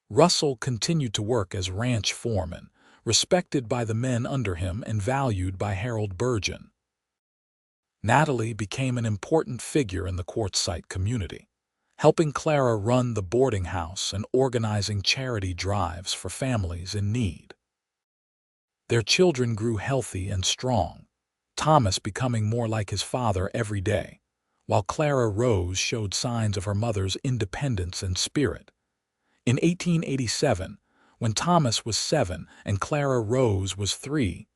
Russell continued to work as ranch foreman, respected by the men under him and valued by Harold Burgeon. Natalie became an important figure in the Quartzsite community, helping Clara run the boarding house and organizing charity drives for families in need. Their children grew healthy and strong, Thomas becoming more like his father every day, while Clara Rose showed signs of her mother's independence and spirit. In 1887, when Thomas was 7 and Clara Rose was 3,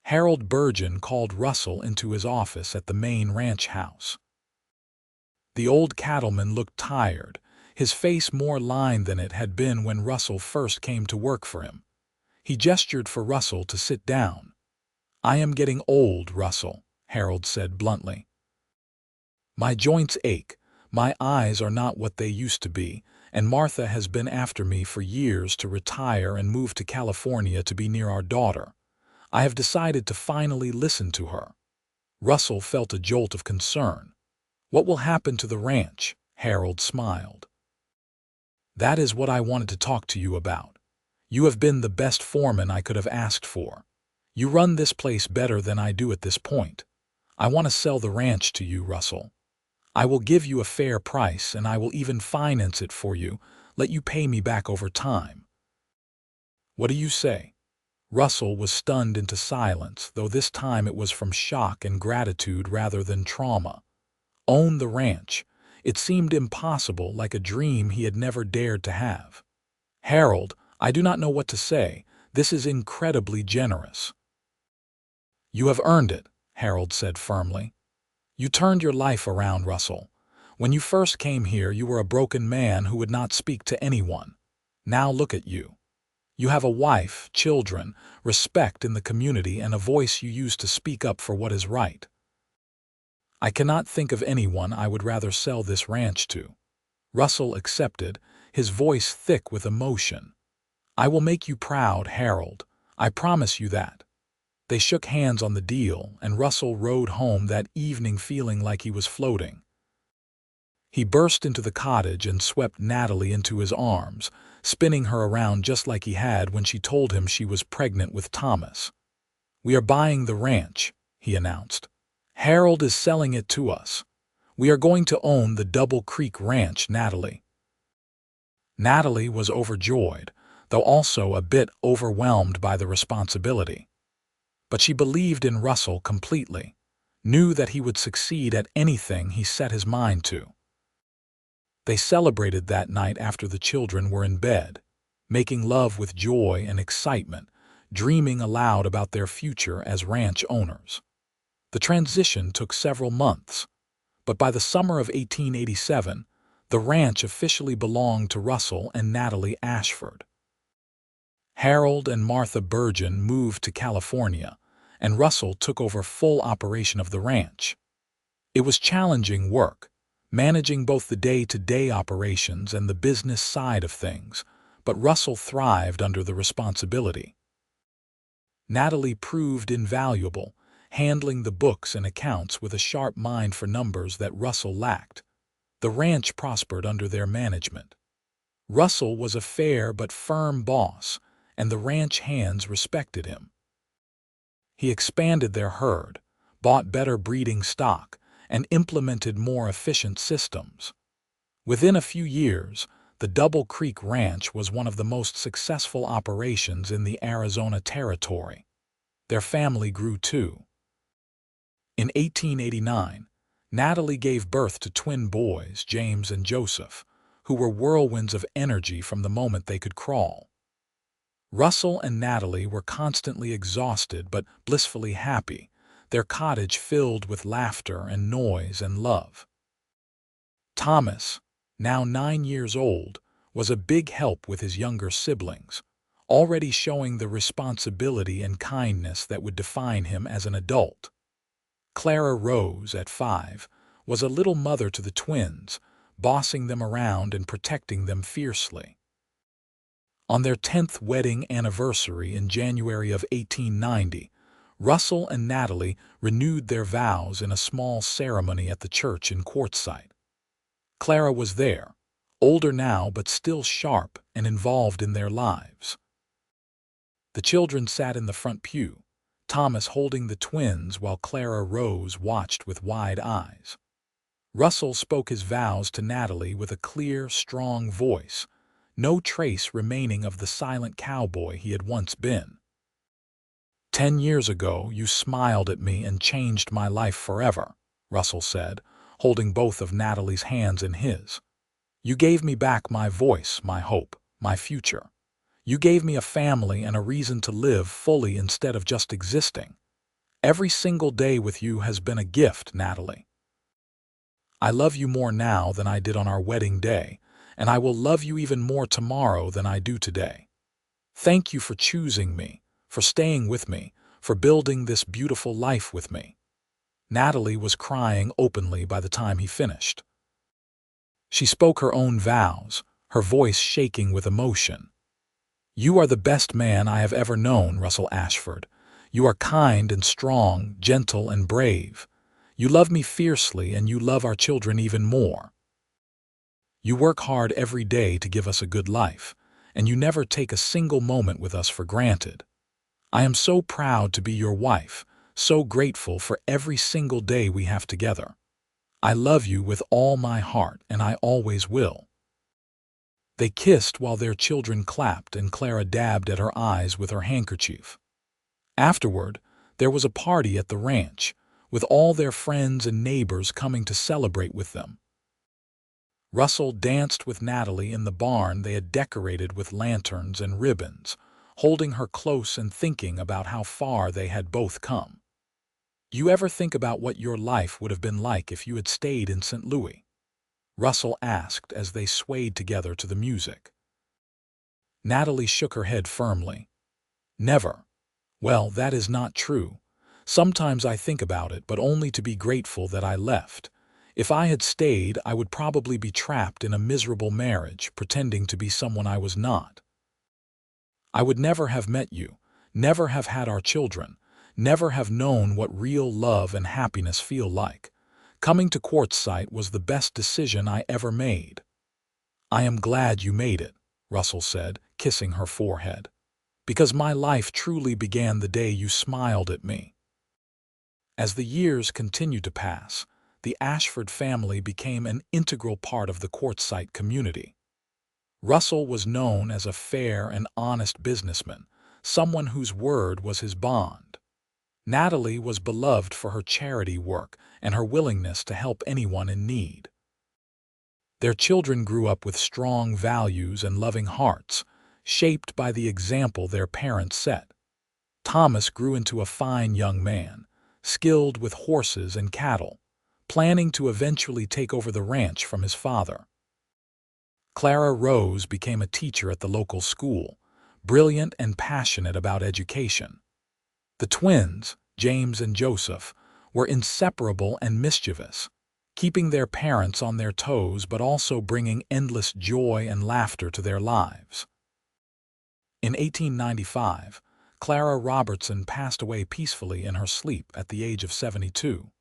Harold Burgeon called Russell into his office at the main ranch house. The old cattleman looked tired, his face more lined than it had been when Russell first came to work for him. He gestured for Russell to sit down. "I am getting old, Russell," Harold said bluntly. "My joints ache, my eyes are not what they used to be, and Martha has been after me for years to retire and move to California to be near our daughter. I have decided to finally listen to her." Russell felt a jolt of concern. "What will happen to the ranch?" Harold smiled. "That is what I wanted to talk to you about. You have been the best foreman I could have asked for. You run this place better than I do at this point. I want to sell the ranch to you, Russell. I will give you a fair price, and I will even finance it for you, let you pay me back over time. What do you say?" Russell was stunned into silence, though this time it was from shock and gratitude rather than trauma. Own the ranch. It seemed impossible, like a dream he had never dared to have. "Harold, I do not know what to say. This is incredibly generous." "You have earned it," Harold said firmly. "You turned your life around, Russell. When you first came here, you were a broken man who would not speak to anyone. Now look at you. You have a wife, children, respect in the community, and a voice you use to speak up for what is right. I cannot think of anyone I would rather sell this ranch to." Russell accepted, his voice thick with emotion. "I will make you proud, Harold. I promise you that." They shook hands on the deal, and Russell rode home that evening feeling like he was floating. He burst into the cottage and swept Natalie into his arms, spinning her around just like he had when she told him she was pregnant with Thomas. "We are buying the ranch," he announced. "Harold is selling it to us. We are going to own the Double Creek Ranch, Natalie." Natalie was overjoyed, though also a bit overwhelmed by the responsibility. But she believed in Russell completely, knew that he would succeed at anything he set his mind to. They celebrated that night after the children were in bed, making love with joy and excitement, dreaming aloud about their future as ranch owners. The transition took several months, but by the summer of 1887, the ranch officially belonged to Russell and Natalie Ashford. Harold and Martha Burgeon moved to California, and Russell took over full operation of the ranch. It was challenging work, managing both the day-to-day operations and the business side of things, but Russell thrived under the responsibility. Natalie proved invaluable, handling the books and accounts with a sharp mind for numbers that Russell lacked. The ranch prospered under their management. Russell was a fair but firm boss, and the ranch hands respected him. He expanded their herd, bought better breeding stock, and implemented more efficient systems. Within a few years, the Double Creek Ranch was one of the most successful operations in the Arizona Territory. Their family grew too. In 1889, Natalie gave birth to twin boys, James and Joseph, who were whirlwinds of energy from the moment they could crawl. Russell and Natalie were constantly exhausted but blissfully happy, their cottage filled with laughter and noise and love. Thomas, now 9 years old, was a big help with his younger siblings, already showing the responsibility and kindness that would define him as an adult. Clara Rose, at 5, was a little mother to the twins, bossing them around and protecting them fiercely. On their 10th wedding anniversary in January of 1890, Russell and Natalie renewed their vows in a small ceremony at the church in Quartzsite. Clara was there, older now but still sharp and involved in their lives. The children sat in the front pew, Thomas holding the twins while Clara Rose watched with wide eyes. Russell spoke his vows to Natalie with a clear, strong voice, no trace remaining of the silent cowboy he had once been. 10 years ago, you smiled at me and changed my life forever, Russell said, holding both of Natalie's hands in his. You gave me back my voice, my hope, my future. You gave me a family and a reason to live fully instead of just existing. Every single day with you has been a gift, Natalie. I love you more now than I did on our wedding day, and I will love you even more tomorrow than I do today. Thank you for choosing me, for staying with me, for building this beautiful life with me. Natalie was crying openly by the time he finished. She spoke her own vows, her voice shaking with emotion. You are the best man I have ever known, Russell Ashford. You are kind and strong, gentle and brave. You love me fiercely and you love our children even more. You work hard every day to give us a good life, and you never take a single moment with us for granted. I am so proud to be your wife, so grateful for every single day we have together. I love you with all my heart, and I always will. They kissed while their children clapped, and Clara dabbed at her eyes with her handkerchief. Afterward, there was a party at the ranch, with all their friends and neighbors coming to celebrate with them. Russell danced with Natalie in the barn they had decorated with lanterns and ribbons, holding her close and thinking about how far they had both come. You ever think about what your life would have been like if you had stayed in St. Louis? Russell asked as they swayed together to the music. Natalie shook her head firmly. Never. Well, that is not true. Sometimes I think about it, but only to be grateful that I left. If I had stayed, I would probably be trapped in a miserable marriage, pretending to be someone I was not. I would never have met you, never have had our children, never have known what real love and happiness feel like. Coming to Quartzsite was the best decision I ever made. I am glad you made it, Russell said, kissing her forehead, because my life truly began the day you smiled at me. As the years continued to pass, the Ashford family became an integral part of the Quartzsite community. Russell was known as a fair and honest businessman, someone whose word was his bond. Natalie was beloved for her charity work and her willingness to help anyone in need. Their children grew up with strong values and loving hearts, shaped by the example their parents set. Thomas grew into a fine young man, skilled with horses and cattle, planning to eventually take over the ranch from his father. Clara Rose became a teacher at the local school, brilliant and passionate about education. The twins, James and Joseph, were inseparable and mischievous, keeping their parents on their toes but also bringing endless joy and laughter to their lives. In 1895, Clara Robertson passed away peacefully in her sleep at the age of 72.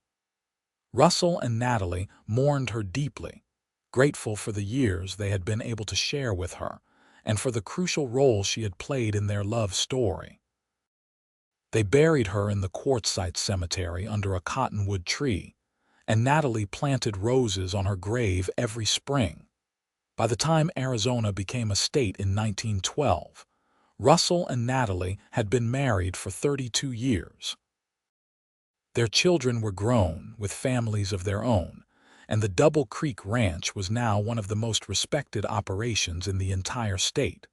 Russell and Natalie mourned her deeply, grateful for the years they had been able to share with her and for the crucial role she had played in their love story. They buried her in the Quartzsite cemetery under a cottonwood tree, and Natalie planted roses on her grave every spring. By the time Arizona became a state in 1912, Russell and Natalie had been married for 32 years. Their children were grown, with families of their own, and the Double Creek Ranch was now one of the most respected operations in the entire state.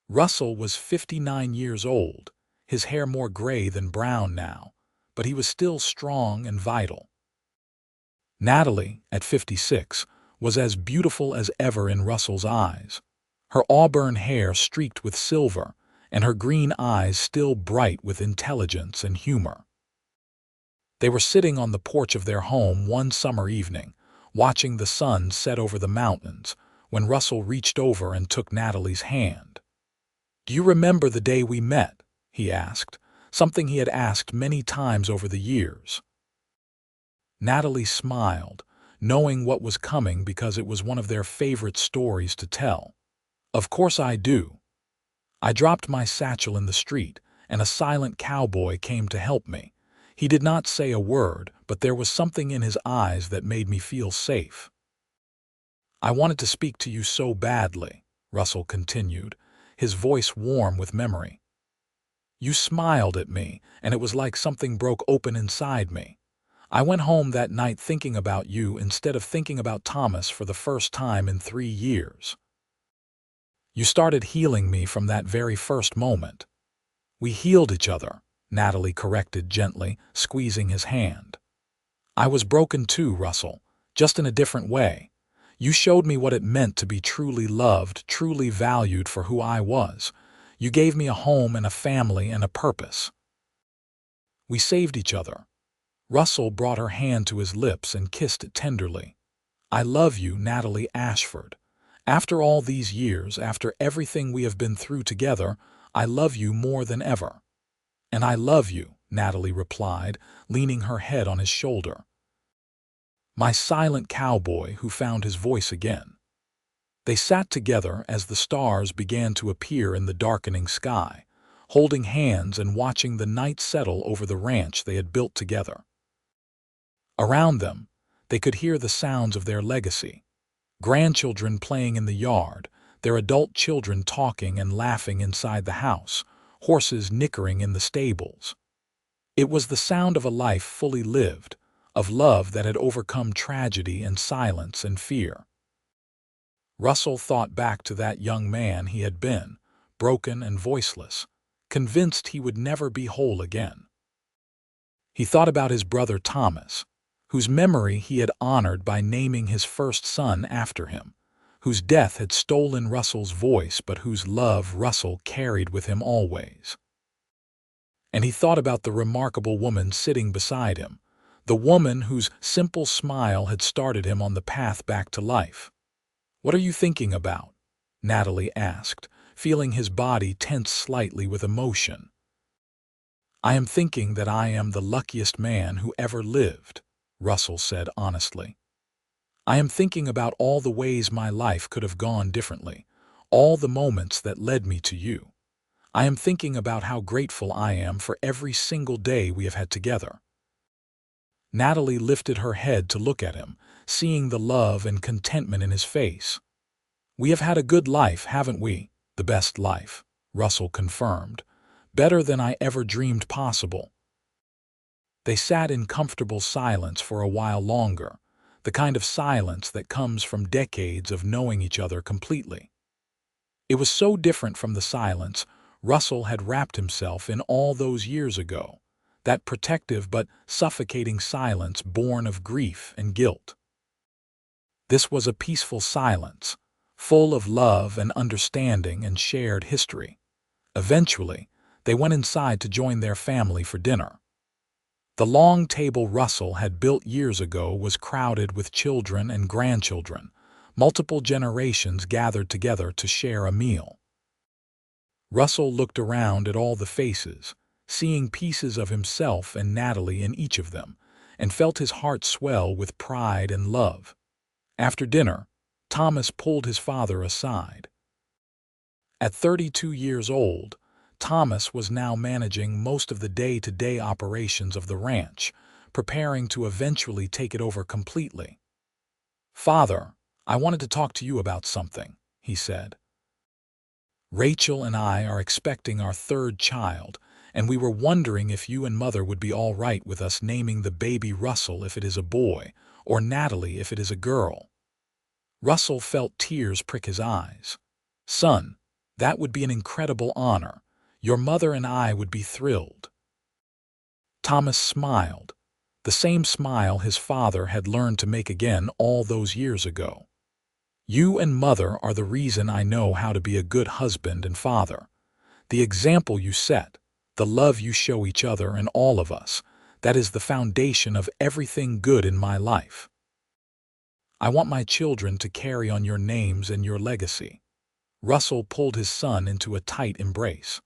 Russell was 59 years old, his hair more gray than brown now, but he was still strong and vital. Natalie, at 56, was as beautiful as ever in Russell's eyes, her auburn hair streaked with silver, and her green eyes still bright with intelligence and humor. They were sitting on the porch of their home one summer evening, watching the sun set over the mountains, when Russell reached over and took Natalie's hand. "Do you remember the day we met?" he asked, something he had asked many times over the years. Natalie smiled, knowing what was coming because it was one of their favorite stories to tell. "Of course I do. I dropped my satchel in the street, and a silent cowboy came to help me. He did not say a word, but there was something in his eyes that made me feel safe. I wanted to speak to you so badly," Russell continued, his voice warm with memory. You smiled at me, and it was like something broke open inside me. I went home that night thinking about you instead of thinking about Thomas for the first time in 3 years. You started healing me from that very first moment. We healed each other, Natalie corrected gently, squeezing his hand. I was broken too, Russell, just in a different way. You showed me what it meant to be truly loved, truly valued for who I was. You gave me a home and a family and a purpose. We saved each other. Russell brought her hand to his lips and kissed it tenderly. I love you, Natalie Ashford. After all these years, after everything we have been through together, I love you more than ever. And I love you, Natalie replied, leaning her head on his shoulder. My silent cowboy who found his voice again. They sat together as the stars began to appear in the darkening sky, holding hands and watching the night settle over the ranch they had built together. Around them, they could hear the sounds of their legacy. Grandchildren playing in the yard, their adult children talking and laughing inside the house, horses nickering in the stables. It was the sound of a life fully lived, of love that had overcome tragedy and silence and fear. Russell thought back to that young man he had been, broken and voiceless, convinced he would never be whole again. He thought about his brother Thomas, whose memory he had honored by naming his first son after him, whose death had stolen Russell's voice but whose love Russell carried with him always. And he thought about the remarkable woman sitting beside him, the woman whose simple smile had started him on the path back to life. "What are you thinking about?" Natalie asked, feeling his body tense slightly with emotion. "I am thinking that I am the luckiest man who ever lived," Russell said honestly. "I am thinking about all the ways my life could have gone differently, all the moments that led me to you. I am thinking about how grateful I am for every single day we have had together." Natalie lifted her head to look at him, seeing the love and contentment in his face. "We have had a good life, haven't we? The best life," Russell confirmed. "Better than I ever dreamed possible." They sat in comfortable silence for a while longer, the kind of silence that comes from decades of knowing each other completely. It was so different from the silence Russell had wrapped himself in all those years ago, that protective but suffocating silence born of grief and guilt. This was a peaceful silence, full of love and understanding and shared history. Eventually, they went inside to join their family for dinner. The long table Russell had built years ago was crowded with children and grandchildren, multiple generations gathered together to share a meal. Russell looked around at all the faces, seeing pieces of himself and Natalie in each of them, and felt his heart swell with pride and love. After dinner, Thomas pulled his father aside. At 32 years old, Thomas was now managing most of the day-to-day operations of the ranch, preparing to eventually take it over completely. "Father, I wanted to talk to you about something," he said. "Rachel and I are expecting our third child, and we were wondering if you and Mother would be all right with us naming the baby Russell if it is a boy, or Natalie if it is a girl." Russell felt tears prick his eyes. "Son, that would be an incredible honor. Your mother and I would be thrilled." Thomas smiled, the same smile his father had learned to make again all those years ago. "You and Mother are the reason I know how to be a good husband and father. The example you set, the love you show each other and all of us, that is the foundation of everything good in my life. I want my children to carry on your names and your legacy." Russell pulled his son into a tight embrace.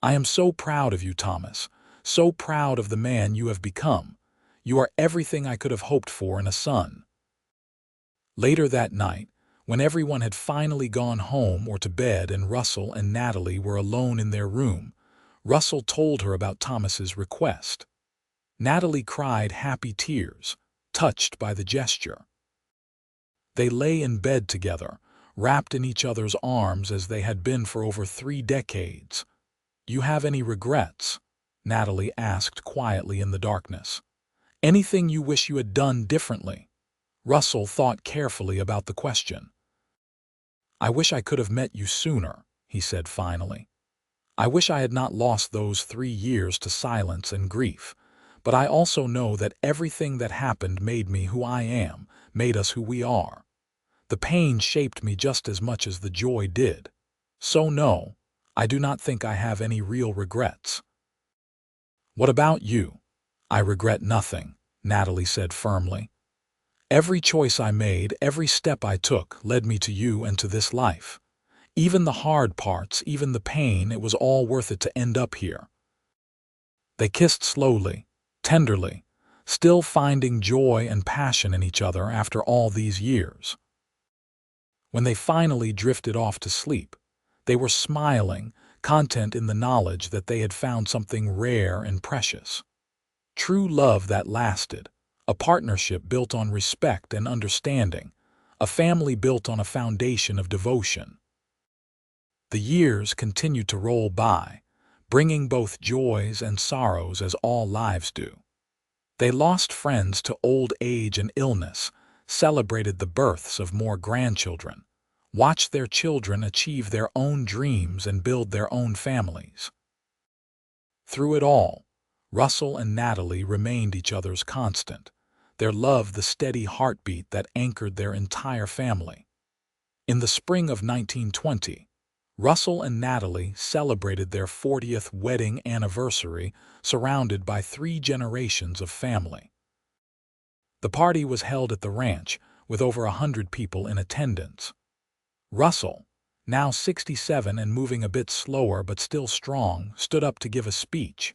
"I am so proud of you, Thomas, so proud of the man you have become. You are everything I could have hoped for in a son." Later that night, when everyone had finally gone home or to bed and Russell and Natalie were alone in their room, Russell told her about Thomas's request. Natalie cried happy tears, touched by the gesture. They lay in bed together, wrapped in each other's arms as they had been for over 3 decades. You have any regrets? Natalie asked quietly in the darkness. Anything you wish you had done differently? Russell thought carefully about the question. I wish I could have met you sooner, he said finally. I wish I had not lost those 3 years to silence and grief, but I also know that everything that happened made me who I am, made us who we are. The pain shaped me just as much as the joy did. So no, I do not think I have any real regrets. What about you? I regret nothing, Natalie said firmly. Every choice I made, every step I took, led me to you and to this life. Even the hard parts, even the pain, it was all worth it to end up here. They kissed slowly, tenderly, still finding joy and passion in each other after all these years. When they finally drifted off to sleep, they were smiling, content in the knowledge that they had found something rare and precious. True love that lasted, a partnership built on respect and understanding, a family built on a foundation of devotion. The years continued to roll by, bringing both joys and sorrows as all lives do. They lost friends to old age and illness, celebrated the births of more grandchildren, watched their children achieve their own dreams and build their own families. Through it all, Russell and Natalie remained each other's constant, their love the steady heartbeat that anchored their entire family. In the spring of 1920, Russell and Natalie celebrated their 40th wedding anniversary, surrounded by 3 generations of family. The party was held at the ranch, with over 100 people in attendance. Russell, now 67 and moving a bit slower but still strong, stood up to give a speech.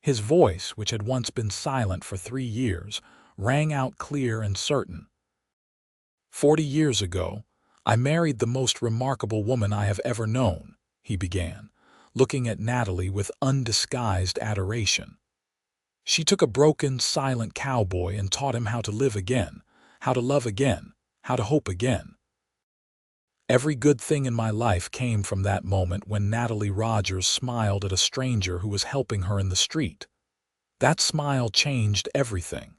His voice, which had once been silent for 3 years, rang out clear and certain. 40 years ago, I married the most remarkable woman I have ever known, he began, looking at Natalie with undisguised adoration. She took a broken, silent cowboy and taught him how to live again, how to love again, how to hope again. Every good thing in my life came from that moment when Natalie Rogers smiled at a stranger who was helping her in the street. That smile changed everything.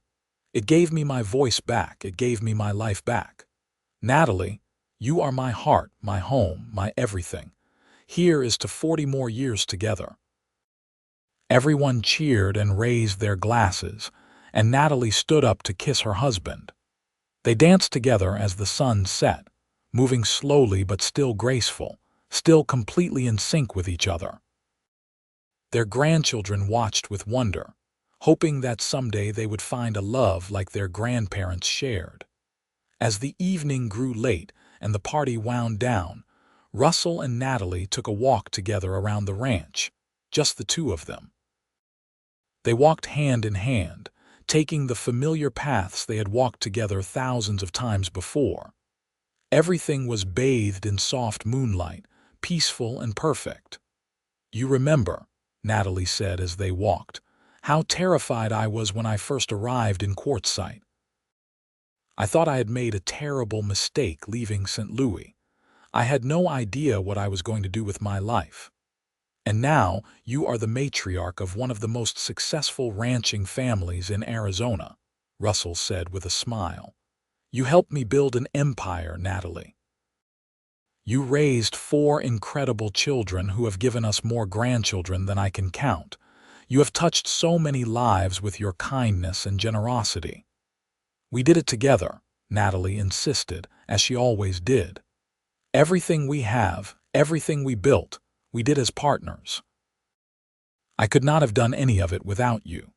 It gave me my voice back, it gave me my life back. Natalie, you are my heart, my home, my everything. Here is to 40 more years together. Everyone cheered and raised their glasses, and Natalie stood up to kiss her husband. They danced together as the sun set, moving slowly but still graceful, still completely in sync with each other. Their grandchildren watched with wonder, hoping that someday they would find a love like their grandparents shared. As the evening grew late and the party wound down, Russell and Natalie took a walk together around the ranch, just the two of them. They walked hand in hand, taking the familiar paths they had walked together thousands of times before. Everything was bathed in soft moonlight, peaceful and perfect. You remember, Natalie said as they walked, how terrified I was when I first arrived in Quartzsite. I thought I had made a terrible mistake leaving St. Louis. I had no idea what I was going to do with my life. And now you are the matriarch of one of the most successful ranching families in Arizona, Russell said with a smile. You helped me build an empire, Natalie. You raised 4 incredible children who have given us more grandchildren than I can count. You have touched so many lives with your kindness and generosity. We did it together, Natalie insisted, as she always did. Everything we have, everything we built, we did as partners. I could not have done any of it without you.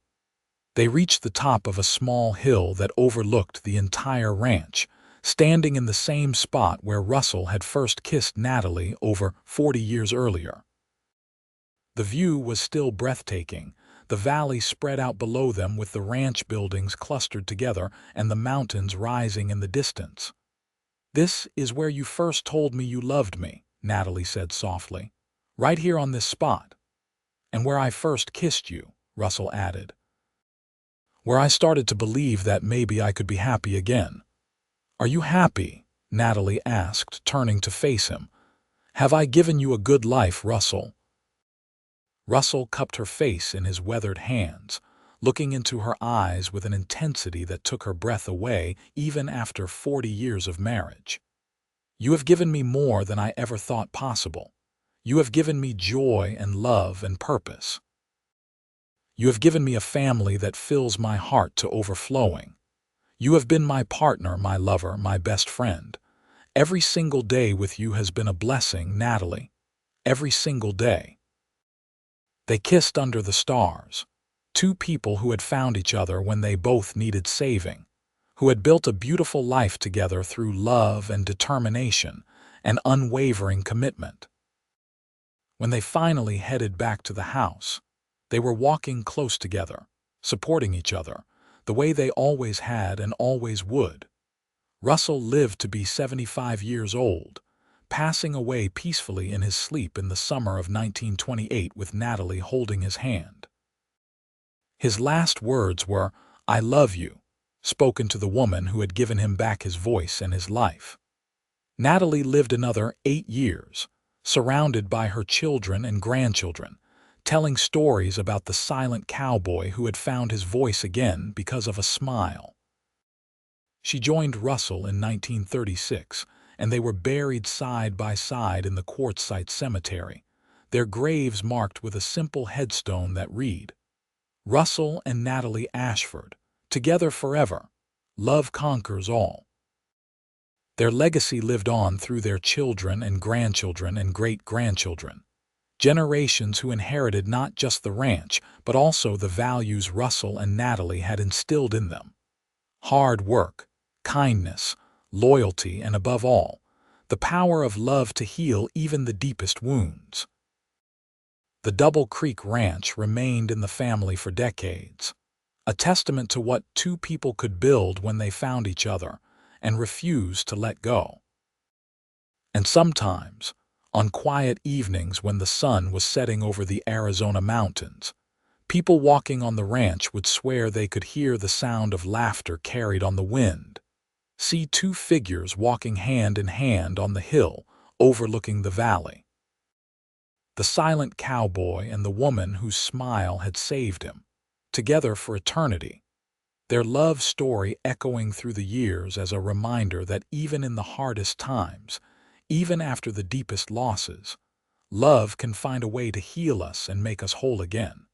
They reached the top of a small hill that overlooked the entire ranch, standing in the same spot where Russell had first kissed Natalie over 40 years earlier. The view was still breathtaking. The valley spread out below them with the ranch buildings clustered together and the mountains rising in the distance. This is where you first told me you loved me, Natalie said softly. Right here on this spot. And where I first kissed you, Russell added. Where I started to believe that maybe I could be happy again. Are you happy? Natalie asked, turning to face him. Have I given you a good life, Russell? Russell cupped her face in his weathered hands, looking into her eyes with an intensity that took her breath away even after 40 years of marriage. "You have given me more than I ever thought possible. You have given me joy and love and purpose. You have given me a family that fills my heart to overflowing. You have been my partner, my lover, my best friend. Every single day with you has been a blessing, Natalie. Every single day." They kissed under the stars, two people who had found each other when they both needed saving, who had built a beautiful life together through love and determination and unwavering commitment. When they finally headed back to the house, they were walking close together, supporting each other, the way they always had and always would. Russell lived to be 75 years old, passing away peacefully in his sleep in the summer of 1928 with Natalie holding his hand. His last words were, "I love you," spoken to the woman who had given him back his voice and his life. Natalie lived another 8 years, surrounded by her children and grandchildren, telling stories about the silent cowboy who had found his voice again because of a smile. She joined Russell in 1936, and they were buried side by side in the Quartzsite Cemetery, their graves marked with a simple headstone that read, "Russell and Natalie Ashford, together forever. Love conquers all." Their legacy lived on through their children and grandchildren and great-grandchildren, generations who inherited not just the ranch, but also the values Russell and Natalie had instilled in them: hard work, kindness, loyalty, and above all, the power of love to heal even the deepest wounds. The Double Creek Ranch remained in the family for decades, a testament to what two people could build when they found each other and refused to let go. And sometimes, on quiet evenings when the sun was setting over the Arizona mountains, people walking on the ranch would swear they could hear the sound of laughter carried on the wind. See two figures walking hand in hand on the hill overlooking the valley. The silent cowboy and the woman whose smile had saved him, together for eternity, their love story echoing through the years as a reminder that even in the hardest times, even after the deepest losses, love can find a way to heal us and make us whole again.